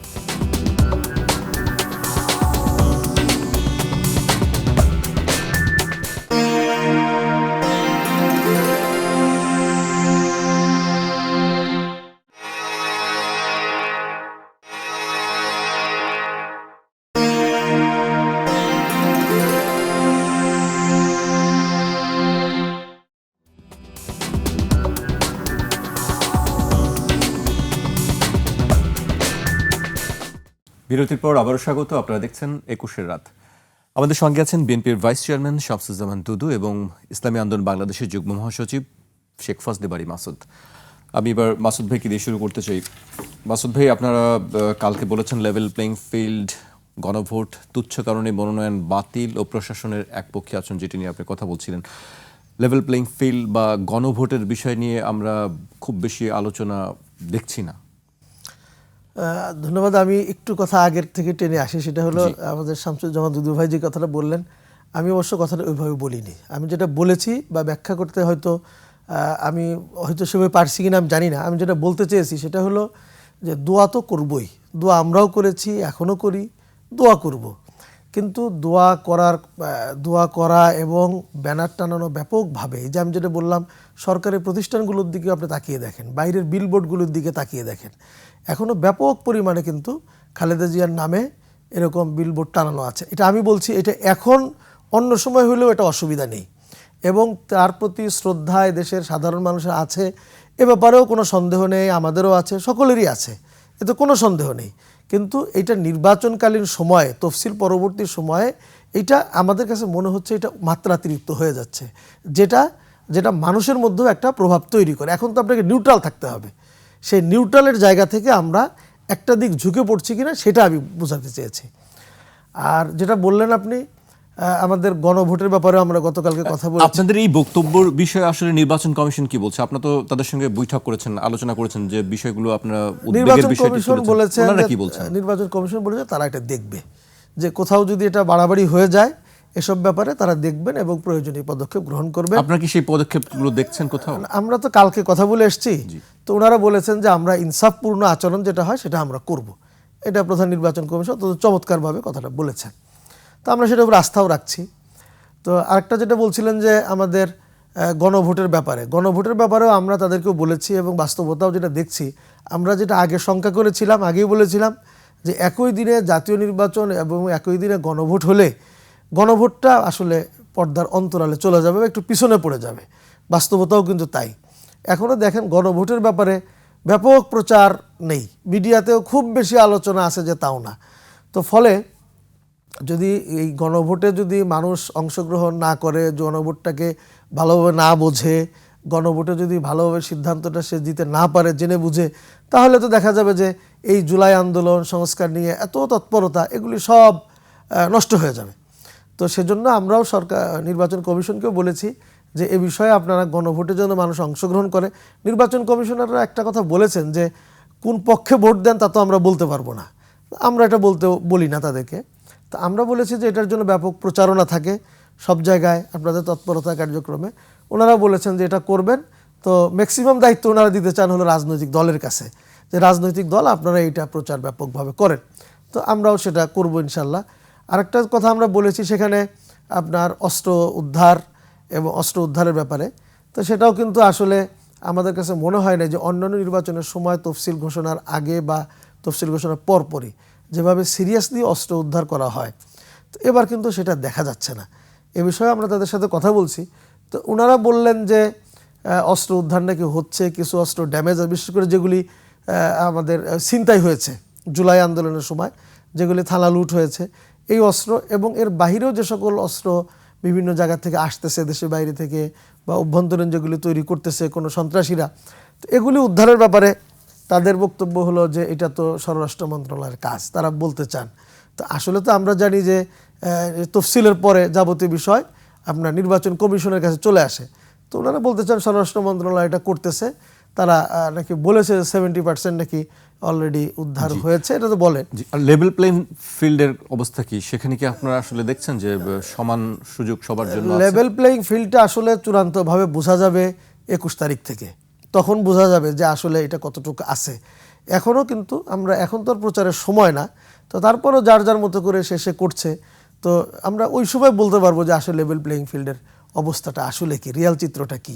বিরতির পর আবারও স্বাগত। আপনারা দেখছেন ২১-এর রাত। আমাদের সঙ্গে আছেন বিএনপির ভাইস চেয়ারম্যান শামসুজ্জামান দুদু এবং ইসলামী আন্দোলন বাংলাদেশের যুগ্ম মহাসচিব শেখ ফজলে বারী মাসুদ। আমি এবার মাসুদ ভাইকে দিয়ে শুরু করতে চাই। মাসুদ ভাই, আপনারা কালকে বলেছেন লেভেল প্লেইং ফিল্ড, গণভোট, তুচ্ছ কারণে মনোনয়ন বাতিল ও প্রশাসনের একপক্ষী আচরণ, যেটি নিয়ে আপনি কথা বলছিলেন। লেভেল প্লেইং ফিল্ড বা গণভোটের বিষয় নিয়ে আমরা খুব বেশি আলোচনা দেখছি না। ধন্যবাদ। আমি একটু কথা আগের থেকে টেনে আসি, সেটা হলো আমাদের শামসুজ্জামান দুদু ভাই যে কথাটা বললেন, আমি অবশ্য কথাটা ওইভাবে বলিনি। আমি যেটা বলেছি বা ব্যাখ্যা করতে হয়তো আমি হয়তো সেভাবে পারছি কিনা আমি জানি না। আমি যেটা বলতে চেয়েছি সেটা হলো যে দোয়া তো করবই, দোয়া আমরাও করেছি, এখনও করি, দোয়া করব। কিন্তু দোয়া করা এবং ব্যানার টানানো ব্যাপকভাবে, এই যে আমি যেটা বললাম, সরকারি প্রতিষ্ঠানগুলোর দিকে আপনি তাকিয়ে দেখেন, বাইরের বিলবোর্ডগুলোর দিকে তাকিয়ে দেখেন, এখনও ব্যাপক পরিমাণে কিন্তু খালেদা জিয়ার নামে এরকম বিলবোর্ড টানানো আছে। এটা আমি বলছি, এটা এখন অন্য সময় হলেও এটা অসুবিধা নেই এবং তার প্রতি শ্রদ্ধায় দেশের সাধারণ মানুষের আছে, এ ব্যাপারেও কোনো সন্দেহ নেই, আমাদেরও আছে, সকলেরই আছে, এতে কোনো সন্দেহ নেই। কিন্তু এটা নির্বাচনকালীন সময়ে, তফসিল পরবর্তী সময়ে এটা আমাদের কাছে মনে হচ্ছে এটা মাত্রাতিরিক্ত হয়ে যাচ্ছে, যেটা মানুষের মধ্যেও একটা প্রভাব তৈরি করে। এখন তো আপনাকে নিউট্রাল থাকতে হবে, সেই নিউট্রালের জায়গা থেকে আমরা একটা দিক ঝুঁকে পড়ছি কিনা সেটা আমি বোঝাতে চেয়েছি। আর যেটা বললেন আপনি আমাদের গণভোটের ব্যাপারে আমরা গতকালকে কথা বলেছি। আপনাদের এই বক্তব্যের বিষয়ে আসলে নির্বাচন কমিশন কি বলছে? আপনারা তো তাদের সঙ্গে বৈঠক করেছেন, আলোচনা করেছেন যে বিষয়গুলো আপনারা নির্বাচন কমিশন বলেছে, কি বলছেন? নির্বাচন কমিশন বলেছে তারা এটা দেখবে, যে কোথাও যদি এটা বাড়াবাড়ি হয়ে যায় এসব ব্যাপারে তারা দেখবেন এবং প্রয়োজনীয় পদক্ষেপ গ্রহণ করবেন। আপনারা কি সেই পদক্ষেপগুলো দেখছেন কোথাও? আমরা তো কালকে কথা বলে এসেছি, তো ওনারা বলেছেন যে আমরা ইনসাফপূর্ণ আচরণ যেটা হয় সেটা আমরা করব। এটা প্রধান নির্বাচন কমিশন তো চমৎকারভাবে কথাটা বলেছেন, তো আমরা সেটার উপর আস্থাও রাখছি। তো আরেকটা যেটা বলছিলেন যে আমাদের গণভোটের ব্যাপারেও আমরা তাদেরকেও বলেছি এবং বাস্তবতাও যেটা দেখছি, আমরা যেটা আগে শঙ্কা করেছিলাম, আগেই বলেছিলাম যে একই দিনে জাতীয় নির্বাচন এবং একই দিনে গণভোট হলে গণভোটটা আসলে পর্দার অন্তরালে চলে যাবে, একটু পিছনে পড়ে যাবে। বাস্তবতাও কিন্তু তাই। এখনও দেখেন গণভোটের ব্যাপারে ব্যাপক প্রচার নেই, মিডিয়াতেও খুব বেশি আলোচনা আছে যে তাও না। তো ফলে যদি এই গণভোটে যদি মানুষ অংশগ্রহণ না করে, গণভোটটাকে ভালোভাবে না বোঝে, গণভোটে যদি ভালোভাবে সিদ্ধান্তটা সে দিতে না পারে জেনে বুঝে, তাহলে তো দেখা যাবে যে এই জুলাই আন্দোলন, সংস্কার নিয়ে এত তৎপরতা, এগুলি সব নষ্ট হয়ে যাবে। তো সেজন্য আমরাও নির্বাচন কমিশনকেও বলেছি যে এ বিষয়ে আপনারা গণভোটের জন্য মানুষ অংশগ্রহণ করে। নির্বাচন কমিশনাররা একটা কথা বলেছেন যে কোন পক্ষে ভোট দেন তা তো আমরা বলতে পারবো না, আমরা এটা বলি না তাদেরকে। তো আমরা বলেছি যে এটার জন্য ব্যাপক প্রচারণা থাকে সব জায়গায় আপনাদের তৎপরতা কার্যক্রমে। ওনারা বলেছেন যে এটা করবেন, তো ম্যাক্সিমাম দায়িত্ব ওনারা দিতে চান হলো রাজনৈতিক দলের কাছে, যে রাজনৈতিক দল আপনারা এইটা প্রচার ব্যাপকভাবে করেন। তো আমরাও সেটা করব ইনশাল্লাহ। আরেকটা কথা আমরা বলেছি সেখানে আপনার অস্ত্র উদ্ধারের ব্যাপারে, তো সেটাও কিন্তু আসলে আমাদের কাছে মনে হয় না যে অন্যান্য নির্বাচনের সময় তফসিল ঘোষণার আগে বা তফসিল ঘোষণার পরপরই যেভাবে সিরিয়াসলি অস্ত্র উদ্ধার করা হয়, তো এবার কিন্তু সেটা দেখা যাচ্ছে না। এ বিষয়ে আমরা তাদের সাথে কথা বলছি, তো ওনারা বললেন যে অস্ত্র উদ্ধার নাকি হচ্ছে, কিছু অস্ত্র ড্যামেজ, বিশেষ করে যেগুলি আমাদের ছিনতাই হয়েছে জুলাই আন্দোলনের সময়, যেগুলি থানা লুট হয়েছে, এই অস্ত্র এবং এর বাহিরেও যে সকল অস্ত্র বিভিন্ন জায়গা থেকে আসতেছে, দেশের বাইরে থেকে বা অভ্যন্তরীণ যেগুলি তৈরি করতেছে কোনো সন্ত্রাসীরা, তো এগুলি উদ্ধারের ব্যাপারে তাদের বক্তব্য হলো যে এটা তো স্বরাষ্ট্র মন্ত্রণালয়ের কাজ, তারা বলতে চান। তো আসলে তো আমরা জানি যে তফসিলের পরে যাবতীয় বিষয় আপনার নির্বাচন কমিশনের কাছে চলে আসে, তো ওনারা বলতে চান স্বরাষ্ট্র মন্ত্রণালয় এটা করতেছে, তারা নাকি বলেছে 70% নাকি অলরেডি উদ্ধার হয়েছে, এটা তো বলে। লেভেল প্লেইং ফিল্ডের অবস্থা কি সেখানে? কি আপনারা আসলে দেখছেন যে সমান সুযোগ সবার জন্য আছে? লেভেল প্লেইং ফিল্ডটা আসলে চূড়ান্তভাবে বোঝা যাবে 21 তারিখ থেকে, তখন বোঝা যাবে যে আসলে এটা কতটুকু আছে। এখনও কিন্তু এখন তো প্রচারের সময় না, তো তারপরও যার যার মতো করে সে করছে, তো আমরা ওই সময় বলতে পারবো যে আসলে লেভেল প্লেইং ফিল্ডের অবস্থাটা আসলে কি, রিয়াল চিত্রটা কি।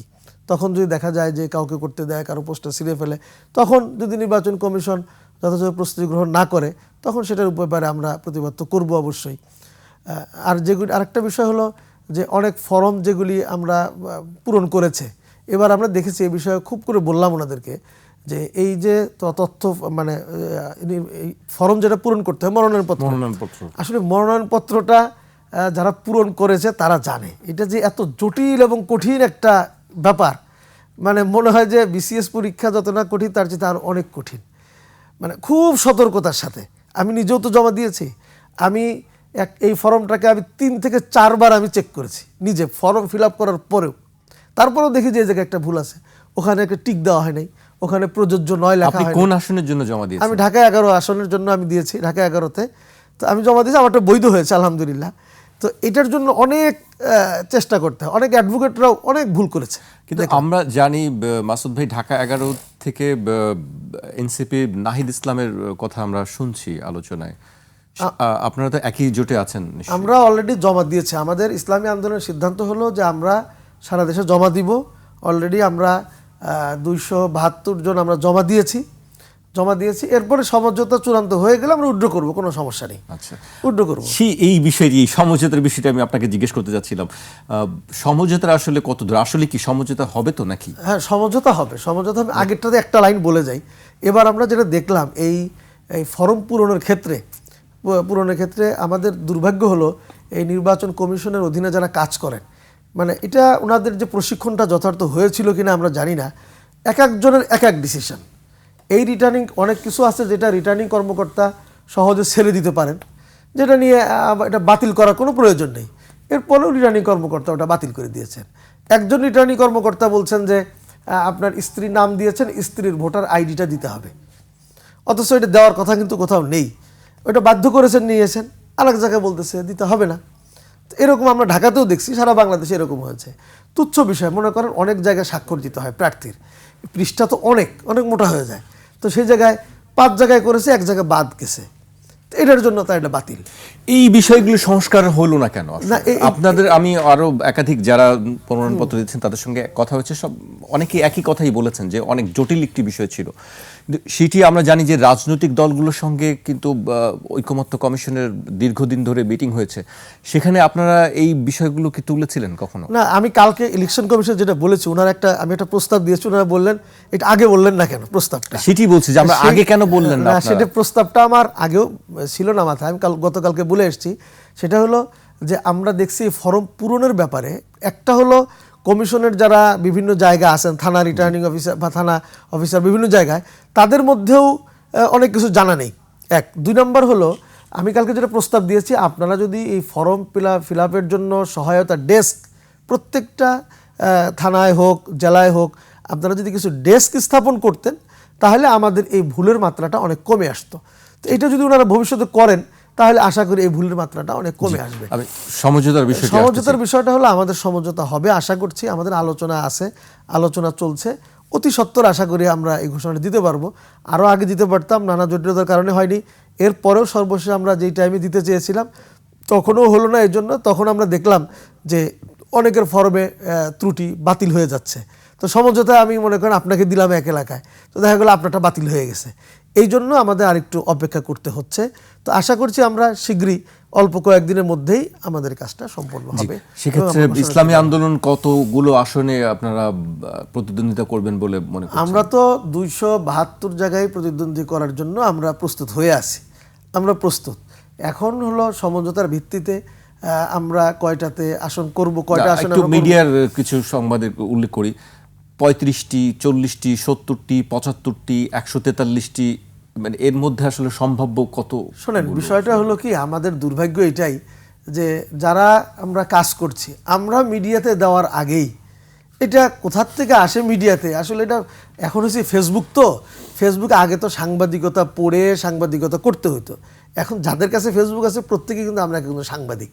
তখন যদি দেখা যায় যে কাউকে করতে দেয়, কারো পোস্টার ছিঁড়ে ফেলে, তখন যদি নির্বাচন কমিশন যথাযথ প্রস্তুতি গ্রহণ না করে, তখন সেটার ব্যাপারে আমরা প্রতিবাদ তো করবো অবশ্যই। আর আরেকটা বিষয় হলো যে অনেক ফরম যেগুলি আমরা পূরণ করেছে, এবার আমরা দেখেছি এই বিষয়ে খুব করে বললাম ওনাদেরকে যে এই যে তথ্য মানে এই ফরম যেটা পূরণ করতে হয় মনোনয়নপত্র, আসলে মনোনয়নপত্রটা যারা পূরণ করেছে তারা জানে এটা যে এত জটিল এবং কঠিন একটা ব্যাপার। মানে মনে হয় যে বিসিএস পরীক্ষা যত না কঠিন তার চেয়ে তার অনেক কঠিন, মানে খুব সতর্কতার সাথে। আমি নিজেও তো জমা দিয়েছি, আমি এই ফর্মটাকে আমি 3 থেকে 4 বার আমি চেক করেছি নিজে, ফর্ম ফিল আপ করার পরেও তারপরেও দেখি যে এই জায়গায় একটা ভুল আছে, ওখানে একটা টিক দেওয়া হয় নাই, ওখানে প্রযোজ্য নয় লেখা আপনি হয় কোন নাই। আসনের জন্য জমা দিয়েছেন? আমি ঢাকা 11 আসনের জন্য আমি দিয়েছি, ঢাকা 11-তে। তো আমি জমা দিয়েছি, আমারটা বৈধ হয়েছে আলহামদুলিল্লাহ। তো এটার জন্য অনেক চেষ্টা করতে হয়, অনেক অ্যাডভোকেটরাও অনেক ভুল করেছে। কিন্তু আমরা জানি মাসুদ ভাই, ঢাকা 11 থেকে এনসিপি নাহিদ ইসলামের কথা আমরা শুনছি আলোচনায়। আপনারা তো একই জোটে আছেন নিশ্চয়ই। আমরা অলরেডি জমা দিয়েছি। আমাদের ইসলামী আন্দোলনের সিদ্ধান্ত হলো যে আমরা সারা দেশে জমা দিব। অলরেডি আমরা 272 জন আমরা জমা দিয়েছি। এরপরে সমঝোতা চূড়ান্ত হয়ে গেলে আমরা উইথড্র করব, কোনো সমস্যা নেই। আচ্ছা, উইথড্র করব। এই বিষয়টি, সমঝোতার বিষয়টা আমি আপনাকে জিজ্ঞেস করতে যাচ্ছিলাম। সমঝোতার আসলে কত দূর, আসলে কি সমঝোতা হবে তো নাকি? হ্যাঁ, সমঝোতা হবে। আমি আগেরটাতে একটা লাইন বলে যাই। এবার আমরা যেটা দেখলাম এই ফরম পূরণের ক্ষেত্রে আমাদের দুর্ভাগ্য হলো এই নির্বাচন কমিশনের অধীনে যারা কাজ করেন, মানে এটা ওনাদের যে প্রশিক্ষণটা যথার্থ হয়েছিল কিনা আমরা জানি না। এক একজনের এক এক ডিসিশন। এই রিটার্নিং অনেক কিছু আছে যেটা রিটার্নিং কর্মকর্তা সহজে ছেড়ে দিতে পারেন, যেটা নিয়ে এটা বাতিল করার কোনো প্রয়োজন নেই। এরপরেও রিটার্নিং কর্মকর্তা ওটা বাতিল করে দিয়েছেন। একজন রিটার্নিং কর্মকর্তা বলছেন যে আপনার স্ত্রীর নাম দিয়েছেন, স্ত্রীর ভোটার আইডিটা দিতে হবে, অথচ এটা দেওয়ার কথা কিন্তু কোথাও নেই। ওটা বাধ্য করেছেন, নিয়েছেন, আরেক জায়গায় বলতেছে দিতে হবে না। তো এরকম আমরা ঢাকাতেও দেখছি, সারা বাংলাদেশে এরকম হয়েছে। তুচ্ছ বিষয় মনে করেন, অনেক জায়গায় স্বাক্ষর দিতে হয় প্রার্থীর, পৃষ্ঠা তো অনেক মোটা হয়ে যায়। তো সেই জায়গায় 5 জায়গায় করেছে, এক জায়গায় বাদ গেছে। তো এটার জন্য তার এটা বাতিল। এই বিষয়গুলো সংস্কার হলো না কেন? না, আপনাদের, আমি আরো একাধিক যারা প্রমাণপত্র দিচ্ছেন তাদের সঙ্গে কথা হচ্ছে, সব অনেকেই একই কথাই বলেছেন যে অনেক জটিল একটি বিষয় ছিল। কিন্তু সেটি আমরা জানি যে রাজনৈতিক দলগুলোর সঙ্গে কিন্তু ঐকমত্য কমিশনের দীর্ঘদিন ধরে মিটিং হয়েছে, সেখানে আপনারা এই বিষয়গুলো কি তুলেছিলেন কখনো? না, আমি কালকে ইলেকশন কমিশন যেটা বলেছি, আমি একটা প্রস্তাব দিয়েছি, ওনারা বললেন এটা আগে বললেন না কেন প্রস্তাবটা। সেটি বলছি যে আমরা আগে কেন বললেন না? সেটা প্রস্তাবটা আমার আগেও ছিল না মাথায়, আমি গতকালকে বলে এসেছি। সেটা হলো যে আমরা দেখছি ফর্ম পূরণের ব্যাপারে, একটা হলো কমিশনের যারা বিভিন্ন জায়গা আছেন, থানা রিটার্নিং অফিসার বা থানা অফিসার বিভিন্ন জায়গায়, তাদের মধ্যেও অনেক কিছু জানা নেই। 2 নম্বর হলো, আমি কালকে যেটা প্রস্তাব দিয়েছি, আপনারা যদি এই ফর্ম ফিল আপের জন্য সহায়তা ডেস্ক প্রত্যেকটা থানায় হোক জেলায় হোক, আপনারা যদি কিছু ডেস্ক স্থাপন করতেন, তাহলে আমাদের এই ভুলের মাত্রাটা অনেক কমে আসতো। তো এটা যদি ওনারা ভবিষ্যতে করেন, তাহলে আশা করি এই ভুলের মাত্রাটা অনেক কমে আসবে। সমঝোতার বিষয়টা হলো, আমাদের সমঝোতা হবে আশা করছি, আমাদের আলোচনা চলছে। অতি সত্বর আশা করি আমরা এই ঘোষণাটা দিতে পারবো। আরও আগে দিতে পারতাম, নানা জটিলতার কারণে হয়নি। এরপরেও সর্বশেষ আমরা যেই টাইমে দিতে চেয়েছিলাম তখনও হলো না। এই জন্য তখন আমরা দেখলাম যে অনেকের ফর্মে ত্রুটি, বাতিল হয়ে যাচ্ছে। তো সমঝোতায় আমি মনে করেন আপনাকে দিলাম এক এলাকায়, তো দেখা গেলো আপনারটা বাতিল হয়ে গেছে। এই জন্য আমাদের আরেকটু অপেক্ষা করতে হচ্ছে। তো আশা করছি আমরা শীঘ্রই, অল্প কয়েকদিনের মধ্যেই আমাদের কাজটা সম্পন্ন হবে। সেক্ষেত্রে ইসলামী আন্দোলন কতগুলো আসনে আপনারা প্রতিদ্বন্দ্বিতা করবেন বলে মনে করছেন? আমরা তো 272 জায়গায় প্রতিদ্বন্দ্বী করার জন্য আমরা প্রস্তুত হয়ে আছি। আমরা প্রস্তুত। এখন হলো সমঝোতার ভিত্তিতে আমরা কয়টাতে আসন করব, কয়টা আসন। একটু মিডিয়ার কিছু সংবাদে উল্লেখ করি, 35টি, 40টি, 70টি, 75টি, 143টি, মানে এর মধ্যে আসলে সম্ভাব্য কত? শোনেন, বিষয়টা হলো কি, আমাদের দুর্ভাগ্য এটাই যে যারা আমরা কাজ করছি, আমরা মিডিয়াতে দেওয়ার আগেই এটা কোথার থেকে আসে মিডিয়াতে, আসলে এটা এখন হচ্ছে ফেসবুকে আগে তো সাংবাদিকতা পড়ে সাংবাদিকতা করতে হতো। এখন যাদের কাছে ফেসবুক আছে প্রত্যেকেই কিন্তু আমরা কিন্তু সাংবাদিক,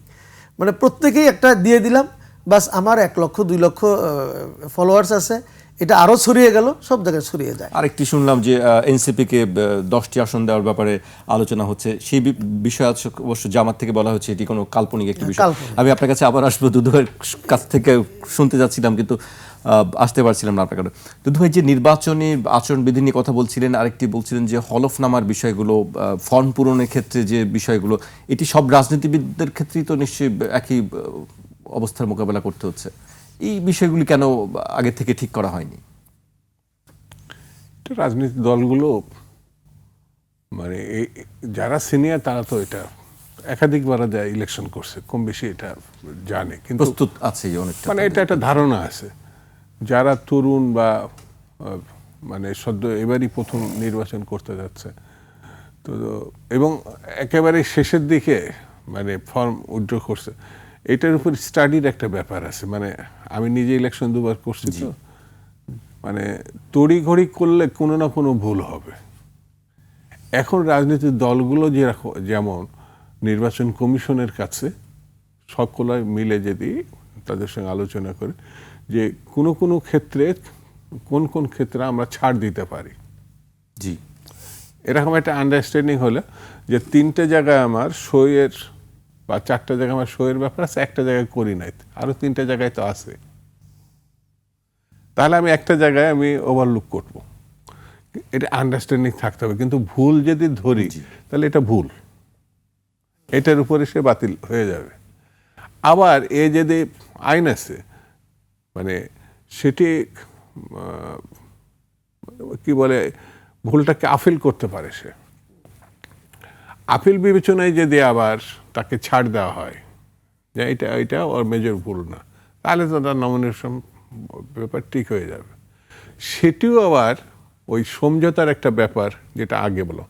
মানে প্রত্যেকেই একটা দিয়ে দিলাম, বাস আমার 1 লক্ষ 2 লক্ষ ফলোয়ার্স আছে, এটা আরও ছড়িয়ে গেল, সব জায়গায় ছড়িয়ে যায়। আরেকটি শুনলাম যে এনসিপিকে 10টি আসন দেওয়ার ব্যাপারে আলোচনা হচ্ছে, সেই বিষয়ে অবশ্য জামাত থেকে বলা হচ্ছে এটি কোনো কাল্পনিক একটি বিষয়। আমি আপনার কাছে আবার আসবো, দুধু ভাইয়ের কাছ থেকে শুনতে যাচ্ছিলাম কিন্তু আসতে পারছিলাম না আপনার কাছে। দুধু ভাই, যে নির্বাচনী আচরণবিধি নিয়ে কথা বলছিলেন, আরেকটি বলছিলেন যে হলফনামার বিষয়গুলো, ফর্ম পূরণের ক্ষেত্রে যে বিষয়গুলো, এটি সব রাজনীতিবিদদের ক্ষেত্রেই তো নিশ্চয়ই একই অবস্থার মোকাবেলা করতে হচ্ছে। এই বিষয়গুলি কেন আগে থেকে ঠিক করা হয়নি? রাজনৈতিক দলগুলো, মানে যারা সিনিয়র তারা তো এটা একাধিকবার ইলেকশন করছে, কম বেশি এটা জানে, কিন্তু প্রস্তুত আছে অনেকটা, মানে এটা একটা ধারণা আছে। যারা তরুণ বা মানে সদ্য এবারই প্রথম নির্বাচন করতে যাচ্ছে, তো এবং একেবারে শেষের দিকে মানে ফর্ম উইথড্র করছে, এটার উপর স্টাডির একটা ব্যাপার আছে। মানে আমি নিজে ইলেকশন 2বার করছি, তো মানে তড়িঘড়ি করলে কোনো না কোনো ভুল হবে। এখন রাজনৈতিক দলগুলো যেমন নির্বাচন কমিশনের কাছে সকলে মিলে যদি তাদের সঙ্গে আলোচনা করে যে কোনো ক্ষেত্রে কোন ক্ষেত্রে আমরা ছাড় দিতে পারি, জি, এরকম একটা আন্ডারস্ট্যান্ডিং হলে যে 3টে জায়গায় আমার সইয়ের বা 4টে জায়গায় আমার সইয়ের ব্যাপার আছে, একটা জায়গায় করি নাই, আরো 3টে জায়গায় তো আছে, তাহলে আমি একটা জায়গায় আমি ওভারলুক করব। এটা আন্ডারস্ট্যান্ডিং থাকতে হবে। কিন্তু ভুল যদি ধরি তাহলে এটা ভুল, এটার উপরে সে বাতিল হয়ে যাবে। আবার এ যদি আইন আছে, মানে সেটি কি বলে, ভুলটাকে আপিল করতে পারে সে। আপিল বিবেচনায় যদি আবার তাকে ছাড় দেওয়া হয় যে এটা ওর মেজর ভুল না, তাহলে তো তার নমিনেশন ব্যাপার ঠিক হয়ে যাবে। সেটিও আবার ওই সমঝোতার একটা ব্যাপার, যেটা আগে বলো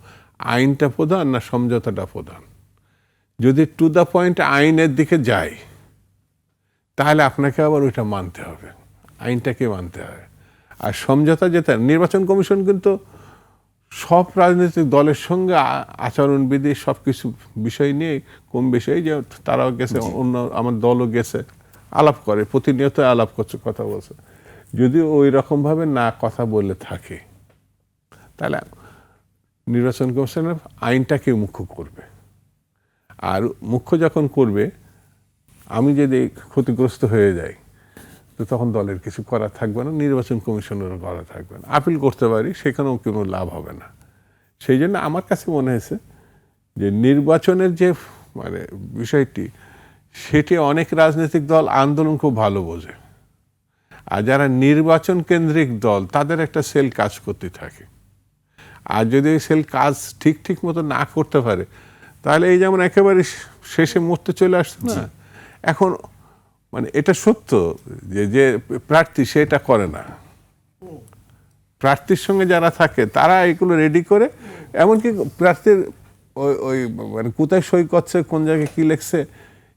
আইনটা প্রধান না সমঝোতাটা প্রধান। যদি টু দ্য পয়েন্ট আইনের দিকে যায় তাহলে আপনাকে আবার ওইটা মানতে হবে, আইনটাকে মানতে হবে। আর সমঝোতা যেটা, নির্বাচন কমিশন কিন্তু সব রাজনৈতিক দলের সঙ্গে আচরণবিধি সব কিছু বিষয় নিয়ে কম বেশি, যে তারাও গেছে, অন্য আমার দলও গেছে, আলাপ করে, প্রতিনিয়ত আলাপ করছে, কথা বলছে। যদি ওই রকমভাবে না কথা বলে থাকে তাহলে নির্বাচন কমিশনের আইনটাকে মুখ্য করবে। আর মুখ্য যখন করবে, আমি যদি ক্ষতিগ্রস্ত হয়ে যাই তো তখন দলের কিছু করা থাকবে না, নির্বাচন কমিশনেরও করা থাকবে না। আপিল করতে পারি, সেখানেও কোনো লাভ হবে না। সেই জন্য আমার কাছে মনে হয়েছে যে নির্বাচনের যে মানে বিষয়টি, সেটি অনেক রাজনৈতিক দল আন্দোলন খুব ভালো বোঝে। আর যারা নির্বাচন কেন্দ্রিক দল, তাদের একটা সেল কাজ করতে থাকে। আর যদি সেল কাজ ঠিক মতো না করতে পারে, তাহলে এই যেমন একেবারে শেষে মুহূর্তে চলে আসছে না, এখন মানে এটা সত্য যে প্রার্থী সেটা করে না, প্রার্থীর সঙ্গে যারা থাকে তারা এগুলো রেডি করে, এমনকি প্রার্থীর ওই মানে কোথায় সই করছে, কোন জায়গায় কি লিখছে,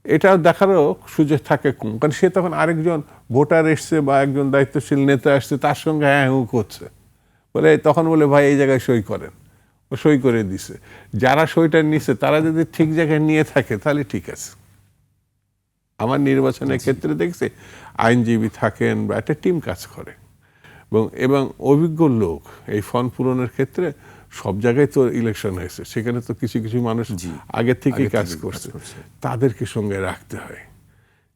এটাও দেখারও সুযোগ থাকে কম। কারণ সে তখন আরেকজন ভোটার এসছে বা একজন দায়িত্বশীল নেতা আসছে, তার সঙ্গে হ্যাঁ হুঁ করছে, বলে তখন বলে ভাই এই জায়গায় সই করেন, ও সই করে দিছে। যারা সইটা নিছে তারা যদি ঠিক জায়গায় নিয়ে থাকে তাহলে ঠিক আছে। আমার নির্বাচনের ক্ষেত্রে দেখছি আইনজীবী থাকেন বা একটা টিম কাজ করে, এবং অভিজ্ঞ লোক। এই ফর্ম পূরণের ক্ষেত্রে সব জায়গায় তো ইলেকশন হয়েছে, সেখানে তো কিছু মানুষ আগে থেকে কাজ করছে, তাদেরকে সঙ্গে রাখতে হয়।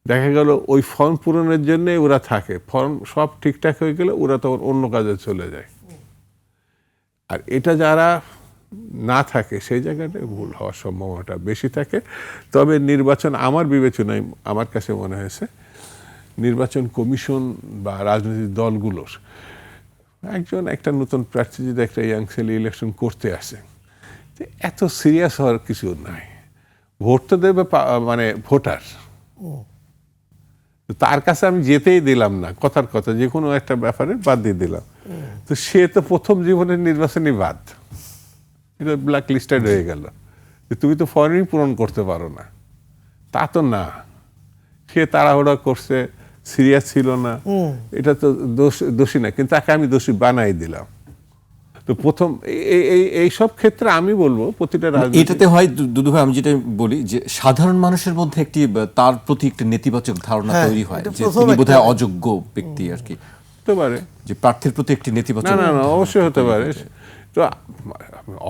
দেখা গেল ওই ফর্ম পূরণের জন্য ওরা থাকে, ফর্ম সব ঠিকঠাক হয়ে গেলে ওরা তখন অন্য কাজে চলে যায়। আর এটা যারা না থাকে সেই জায়গাটায় ভুল হওয়ার সম্ভাবনাটা বেশি থাকে। তবে নির্বাচন আমার বিবেচনায়, আমার কাছে মনে হয়েছে নির্বাচন কমিশন বা রাজনৈতিক দলগুলোর একটা নতুন প্রার্থী যদি একটা ইয়াং ছেলে ইলেকশন করতে আসে, এত সিরিয়াস হওয়ার কিছু নাই। ভোট তো দেবে মানে ভোটার, তার কাছে আমি যেতেই দিলাম না, কথার কথা যে কোনো একটা ব্যাপারে বাদ দিয়ে দিলাম। তো সে তো প্রথম জীবনের নির্বাচনই বাদ, এটা ব্ল্যাক লিস্টেড হয়ে গেল। তুমি তো ফর্মই পূরণ করতে পারো না, তা তো না। সে তাড়াহুড়া করছে, সিরিয়াস ছিল না, এটা তো দোষী না, কিন্তু তাকে আমি দোষী বানাই দিলাম। তো প্রথম এই সব ক্ষেত্রে আমি বলবো প্রতিটা এটাতে হয় দুদু ভাই, আমি যেটা বলি যে সাধারণ মানুষের মধ্যে একটি তার প্রতি একটা নেতিবাচক ধারণা তৈরি হয় যে তিনি বোধহয় অযোগ্য ব্যক্তি আর কি, হতে পারে যে প্রার্থীর প্রতি একটি নেতিবাচক। না অবশ্যই হতে পারে। তো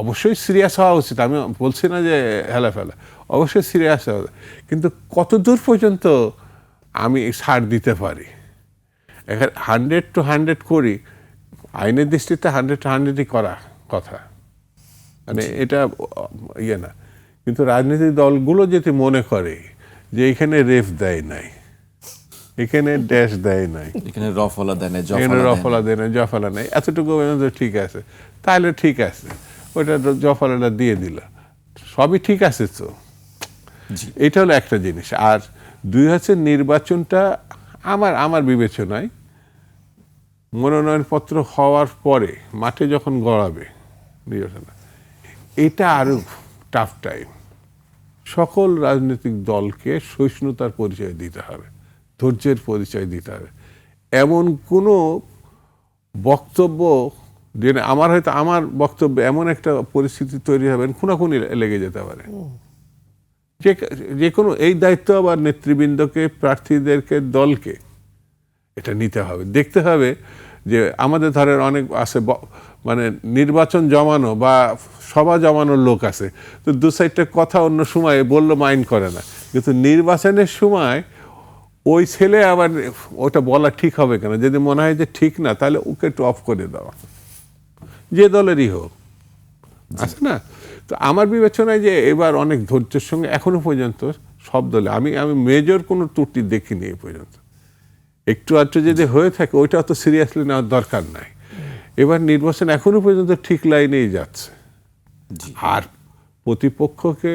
অবশ্যই সিরিয়াস হওয়া উচিত, আমি বলছি না যে হেলা ফেলা, অবশ্যই সিরিয়াস হওয়া, কিন্তু কত দূর পর্যন্ত আমি ছাড় দিতে পারি। এখানে 100 to 100 করি, আইনের দৃষ্টিতে 100 to 100ই করা কথা, মানে এটা ইয়ে না। কিন্তু রাজনৈতিক দলগুলো যদি মনে করে যে এখানে রেফ দেয় নাই, এখানে ড্যাশ দেয় নাই, এখানে রফলা দেয় না, এখানে রফলা দেয় না, জফলা নেই, এতটুকু ঠিক আছে, তাহলে ঠিক আছে, ওইটা জফলাটা দিয়ে দিল, সবই ঠিক আছে। তো এটা হলো একটা জিনিস। আর দুই হচ্ছে নির্বাচনটা আমার বিবেচনায় মনোনয়নপত্র হওয়ার পরে মাঠে যখন গড়াবে নির্বাচন, এটা আরো টাফ টাইম। সকল রাজনৈতিক দলকে সহিষ্ণুতার পরিচয় দিতে হবে, ধৈর্যের পরিচয় দিতে হবে। এমন কোনো বক্তব্য যে আমার বক্তব্য এমন একটা পরিস্থিতি তৈরি হবে খুনাখুনি লেগে যেতে পারে। যে কোনো এই দায়িত্ব আবার নেতৃবৃন্দকে, প্রার্থীদেরকে, দলকে এটা নিতে হবে। দেখতে হবে যে আমাদের ধরেন অনেক আছে মানে নির্বাচন জমানো বা সভা জমানোর লোক আছে, তো দু সাইডটা কথা অন্য সময় বললো মাইন্ড করে না, কিন্তু নির্বাচনের সময় ওই ছেলে আবার ওটা বলা ঠিক হবে কেন, যদি মনে হয় যে ঠিক না তাহলে ওকে একটু অফ করে দেওয়া, যে দলেরই হোক, আছে না? তো আমার বিবেচনায় যে এবার অনেক ধৈর্যের সঙ্গে এখনো পর্যন্ত সব দলে আমি মেজর কোনো ত্রুটি দেখিনি এ পর্যন্ত। একটু আধটু যদি হয়ে থাকে ওইটা তো সিরিয়াসলি নেওয়ার দরকার নাই। এবার নির্বাচন এখনো পর্যন্ত ঠিক লাইনেই যাচ্ছে। আর প্রতিপক্ষকে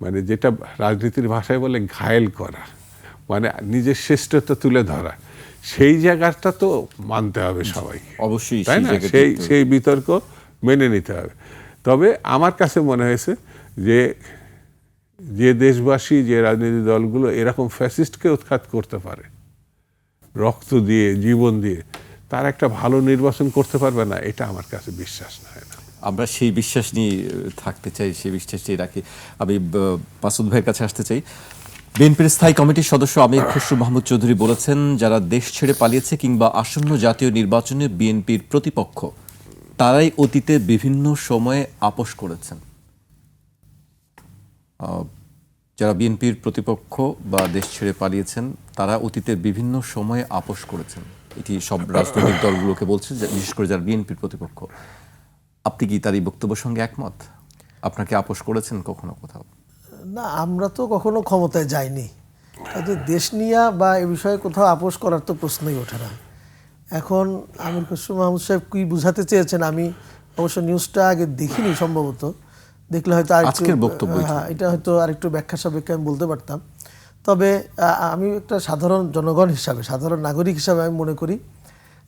মানে যেটা রাজনীতির ভাষায় বলে ঘায়েল করা, মানে নিজের শ্রেষ্ঠতা তুলে ধরা, সেই জায়গাটা তো মানতে হবে সবাইকে, অবশ্যই, তাই না? সেই বিতর্ক মেনে নিতে হবে। তবে আমার কাছে মনে হয়েছে যে দেশবাসী, যে রাজনৈতিক দলগুলো এরকম ফ্যাসিস্টকে উৎখাত করতে পারে রক্ত দিয়ে, জীবন দিয়ে, তার একটা ভালো নির্বাচন করতে পারবে না, এটা আমার কাছে বিশ্বাস হয় না। আমরা সেই বিশ্বাস নিয়ে থাকতে চাই, সেই বিশ্বাস নিয়ে রাখি। আমি মাসুদ ভাইয়ের কাছে আসতে চাই। বিএনপির স্থায়ী কমিটির সদস্য আমির খসরু মাহমুদ চৌধুরী বলেছেন, যারা দেশ ছেড়ে পালিয়েছে কিংবা আসন্ন জাতীয় নির্বাচনে বিএনপির প্রতিপক্ষ, তারাই অতীতে বিভিন্ন সময়ে আপোষ করেছেন। যারা বিএনপির প্রতিপক্ষ বা দেশ ছেড়ে পালিয়েছেন, তারা অতীতে বিভিন্ন সময়ে আপোষ করেছেন। এটি সব রাজনৈতিক দলগুলোকে বলছে, বিশেষ করে যারা বিএনপির প্রতিপক্ষ। আপনি কি তার এই বক্তব্যের সঙ্গে একমত? আপনাকে আপোষ করেছেন কখনো কোথাও? না, আমরা তো কখনো ক্ষমতায় যাইনি, কাজে দেশ নিয়ে বা এ বিষয়ে কোথাও আপোষ করার তো প্রশ্নই ওঠে না। এখন আমির খসরু মাহমুদ সাহেব কি বুঝাতে চেয়েছেন, আমি অবশ্য নিউজটা আগে দেখিনি, সম্ভবত দেখলে হয়তো আজকের বক্তব্য এটা হয়তো আরেকটু ব্যাখ্যা সাপেক্ষে আমি বলতে পারতাম। তবে আমি একটা সাধারণ জনগণ হিসাবে, সাধারণ নাগরিক হিসাবে আমি মনে করি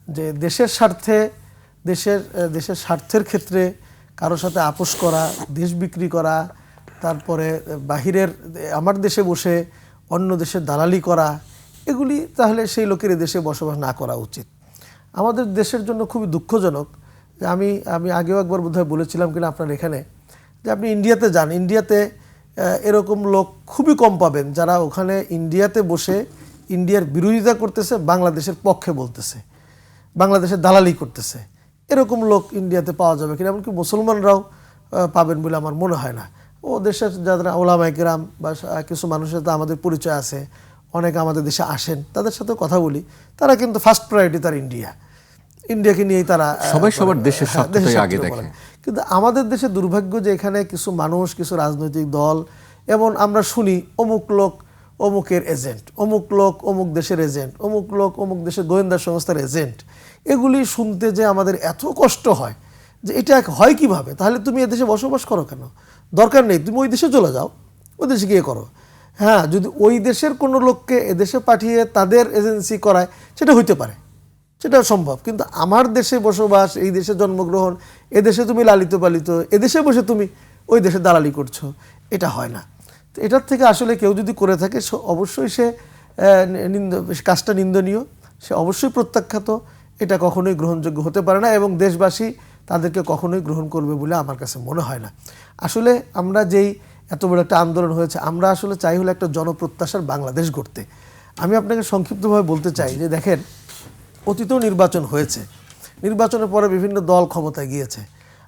যে দেশের স্বার্থে, দেশের স্বার্থের ক্ষেত্রে কারোর সাথে আপোষ করা, দেশ বিক্রি করা, তারপরে বাহিরের আমার দেশে বসে অন্য দেশের দালালি করা, এগুলি তাহলে সেই লোকের দেশে বসবাস না করা উচিত। আমাদের দেশের জন্য খুবই দুঃখজনক যে আমি আগেও একবার বোধহয় বলেছিলাম কিনা আপনার এখানে, যে আপনি ইন্ডিয়াতে যান, ইন্ডিয়াতে এরকম লোক খুবই কম পাবেন যারা ওখানে ইন্ডিয়াতে বসে ইন্ডিয়ার বিরোধিতা করতেছে, বাংলাদেশের পক্ষে বলতেছে, বাংলাদেশের দালালি করতেছে। এরকম লোক ইন্ডিয়াতে পাওয়া যাবে কিনা, এমনকি মুসলমানরাও পাবেন বলে আমার মনে হয় না। ও দেশের যারা ওলামায়ে কেরাম বা কিছু মানুষের সাথে আমাদের পরিচয় আছে, অনেকে আমাদের দেশে আসেন, তাদের সাথে কথা বলি, তারা কিন্তু ফার্স্ট প্রায়োরিটি তার ইন্ডিয়াকে নিয়েই তারা সবাই সবার দেশের স্বার্থটাই আগে দেখে। কিন্তু আমাদের দেশে দুর্ভাগ্য যে এখানে কিছু মানুষ, কিছু রাজনৈতিক দল, এমন আমরা শুনি অমুক লোক অমুকের এজেন্ট, অমুক লোক অমুক দেশের এজেন্ট, অমুক লোক অমুক দেশের গোয়েন্দা সংস্থার এজেন্ট। এগুলি শুনতে যে আমাদের এত কষ্ট হয় যে এটা হয় কিভাবে, তাহলে তুমি এদেশে বসবাস করো কেন? দরকার নেই, তুমি ওই দেশে চলে যাও, ওই দেশে গিয়ে করো। হ্যাঁ, যদি ওই দেশের কোনো লোককে এদেশে পাঠিয়ে তাদের এজেন্সি করায়, সেটা হইতে পারে, সেটা সম্ভব। কিন্তু আমার দেশে বসবাস, এই দেশে জন্মগ্রহণ, এদেশে তুমি লালিত পালিত, এদেশে বসে তুমি ওই দেশে দালালি করছো, এটা হয় না। তো এটার থেকে আসলে কেউ যদি করে থাকে, অবশ্যই সে কাজটা নিন্দনীয়, সে অবশ্যই প্রত্যাখ্যাত, এটা কখনোই গ্রহণযোগ্য হতে পারে না এবং দেশবাসী তাদেরকে কখনোই গ্রহণ করবে বলে আমার কাছে মনে হয় না। আসলে আমরা যেই এত বড় একটা আন্দোলন হয়েছে, আমরা আসলে চাই হলো একটা জনপ্রত্যাশার বাংলাদেশ গড়তে। আমি আপনাকে সংক্ষিপ্তভাবে বলতে চাই যে দেখেন, অতীতেও নির্বাচন হয়েছে, নির্বাচনের পরে বিভিন্ন দল ক্ষমতায় গিয়েছে।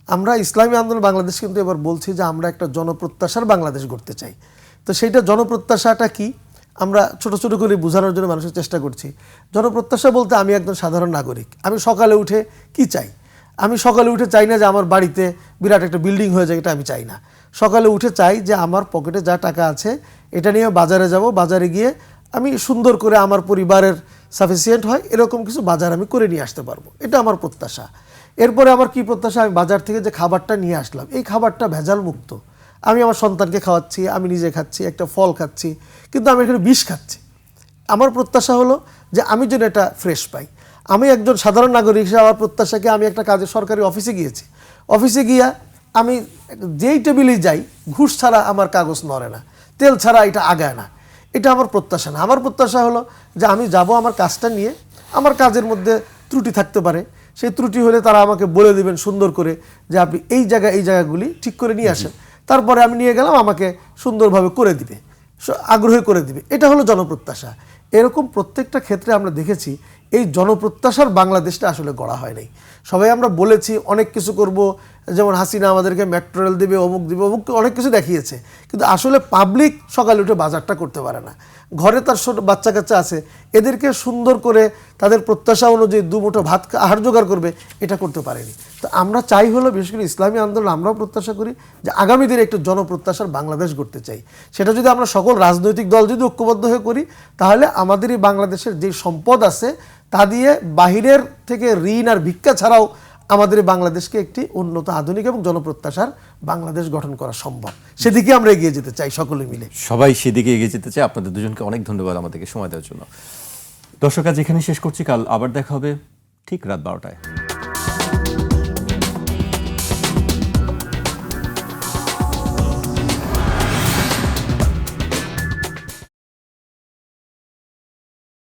আমরা ইসলামী আন্দোলন বাংলাদেশ কিন্তু এবার বলছি যে আমরা একটা জনপ্রত্যাশার বাংলাদেশ গড়তে চাই। তো সেইটা জনপ্রত্যাশাটা কি, আমরা ছোট ছোট করে বোঝানোর জন্য মানুষের চেষ্টা করছি। জনপ্রত্যাশা বলতে আমি একজন সাধারণ নাগরিক, আমি সকালে উঠে কি চাই? আমি সকালে উঠে চাই না যে আমার বাড়িতে বিরাট একটা বিল্ডিং হয়ে যায়, এটা আমি চাই না। সকালে উঠে চাই যে আমার পকেটে যা টাকা আছে এটা নিয়ে বাজারে যাব, বাজারে গিয়ে আমি সুন্দর করে আমার পরিবারের সাফিসিয়েন্ট হয় এরকম কিছু বাজার আমি করে নিয়ে আসতে পারবো, এটা আমার প্রত্যাশা। এরপরে আমার কি প্রত্যাশা, আমি বাজার থেকে যে খাবারটা নিয়ে আসলাম, এই খাবারটা ভেজাল মুক্ত, আমি আমার সন্তানকে খাওয়াচ্ছি, আমি নিজে খাচ্ছি, একটা ফল খাচ্ছি, কিন্তু আমি এখানে বিষ খাচ্ছি। আমার প্রত্যাশা হলো যে আমি যেন এটা ফ্রেশ পাই। আমি একজন সাধারণ নাগরিক হিসেবে আমার প্রত্যাশাকে, আমি একটা কাজে সরকারি অফিসে গিয়েছি, অফিসে গিয়া আমি যেই টেবিলেই যাই ঘুষ ছাড়া আমার কাগজ নড়ে না, তেল ছাড়া এটা আগায় না। এটা আমার প্রত্যাশা না। আমার প্রত্যাশা হলো যে আমি যাব আমার কাজটা নিয়ে, আমার কাজের মধ্যে ত্রুটি থাকতে পারে, সেই ত্রুটি হলে তারা আমাকে বলে দিবেন সুন্দর করে যে আপনি এই জায়গাগুলি ঠিক করে নিয়ে আসেন, তারপরে আমি নিয়ে গেলাম, আমাকে সুন্দরভাবে করে দিবে, আগ্রহী করে দিবে। এটা হলো জনপ্রত্যাশা। এরকম প্রত্যেকটা ক্ষেত্রে আমরা দেখেছি এই জনপ্রত্যাশার বাংলাদেশটা আসলে গড়া হয় নাই। সবাই আমরা বলেছি অনেক কিছু করব, যেমন হাসিনা আমাদেরকে মেট্রো রেল দিবে, অমুক দিবে, অমুক অনেক কিছু দেখিয়েছে, কিন্তু আসলে পাবলিক সকালে উঠে বাজারটা করতে পারে না। ঘরে তার ছোট বাচ্চা কাচ্চা আছে, এদেরকে সুন্দর করে তাদের প্রত্যাশা অনুযায়ী দুমুঠো ভাত আহার জোগাড় করবে, এটা করতে পারেনি। তো আমরা চাই হলো, বিশেষ করে ইসলামী আন্দোলন আমরাও প্রত্যাশা করি যে আগামী দিনে একটু জনপ্রত্যাশার বাংলাদেশ গড়তে চাই। সেটা যদি আমরা সকল রাজনৈতিক দল যদি ঐক্যবদ্ধ হয়ে করি, তাহলে আমাদের এই বাংলাদেশের যে সম্পদ আছে তা দিয়ে বাহিরের থেকে ঋণ আর ভিক্ষা ছাড়াও আমাদের এই বাংলাদেশকে একটি উন্নত, আধুনিক এবং জনপ্রত্যাশার বাংলাদেশ গঠন করা সম্ভব। সেদিকে আমরা এগিয়ে যেতে চাই সকলে মিলে। সবাই সেদিকে এগিয়ে যেতে চায়। আপনাদের দুজনকে অনেক ধন্যবাদ আমাদেরকে সময় দেওয়ার জন্য। দর্শক, আজ এখানে শেষ করছি। কাল আবার দেখা হবে ঠিক রাত 12টায়।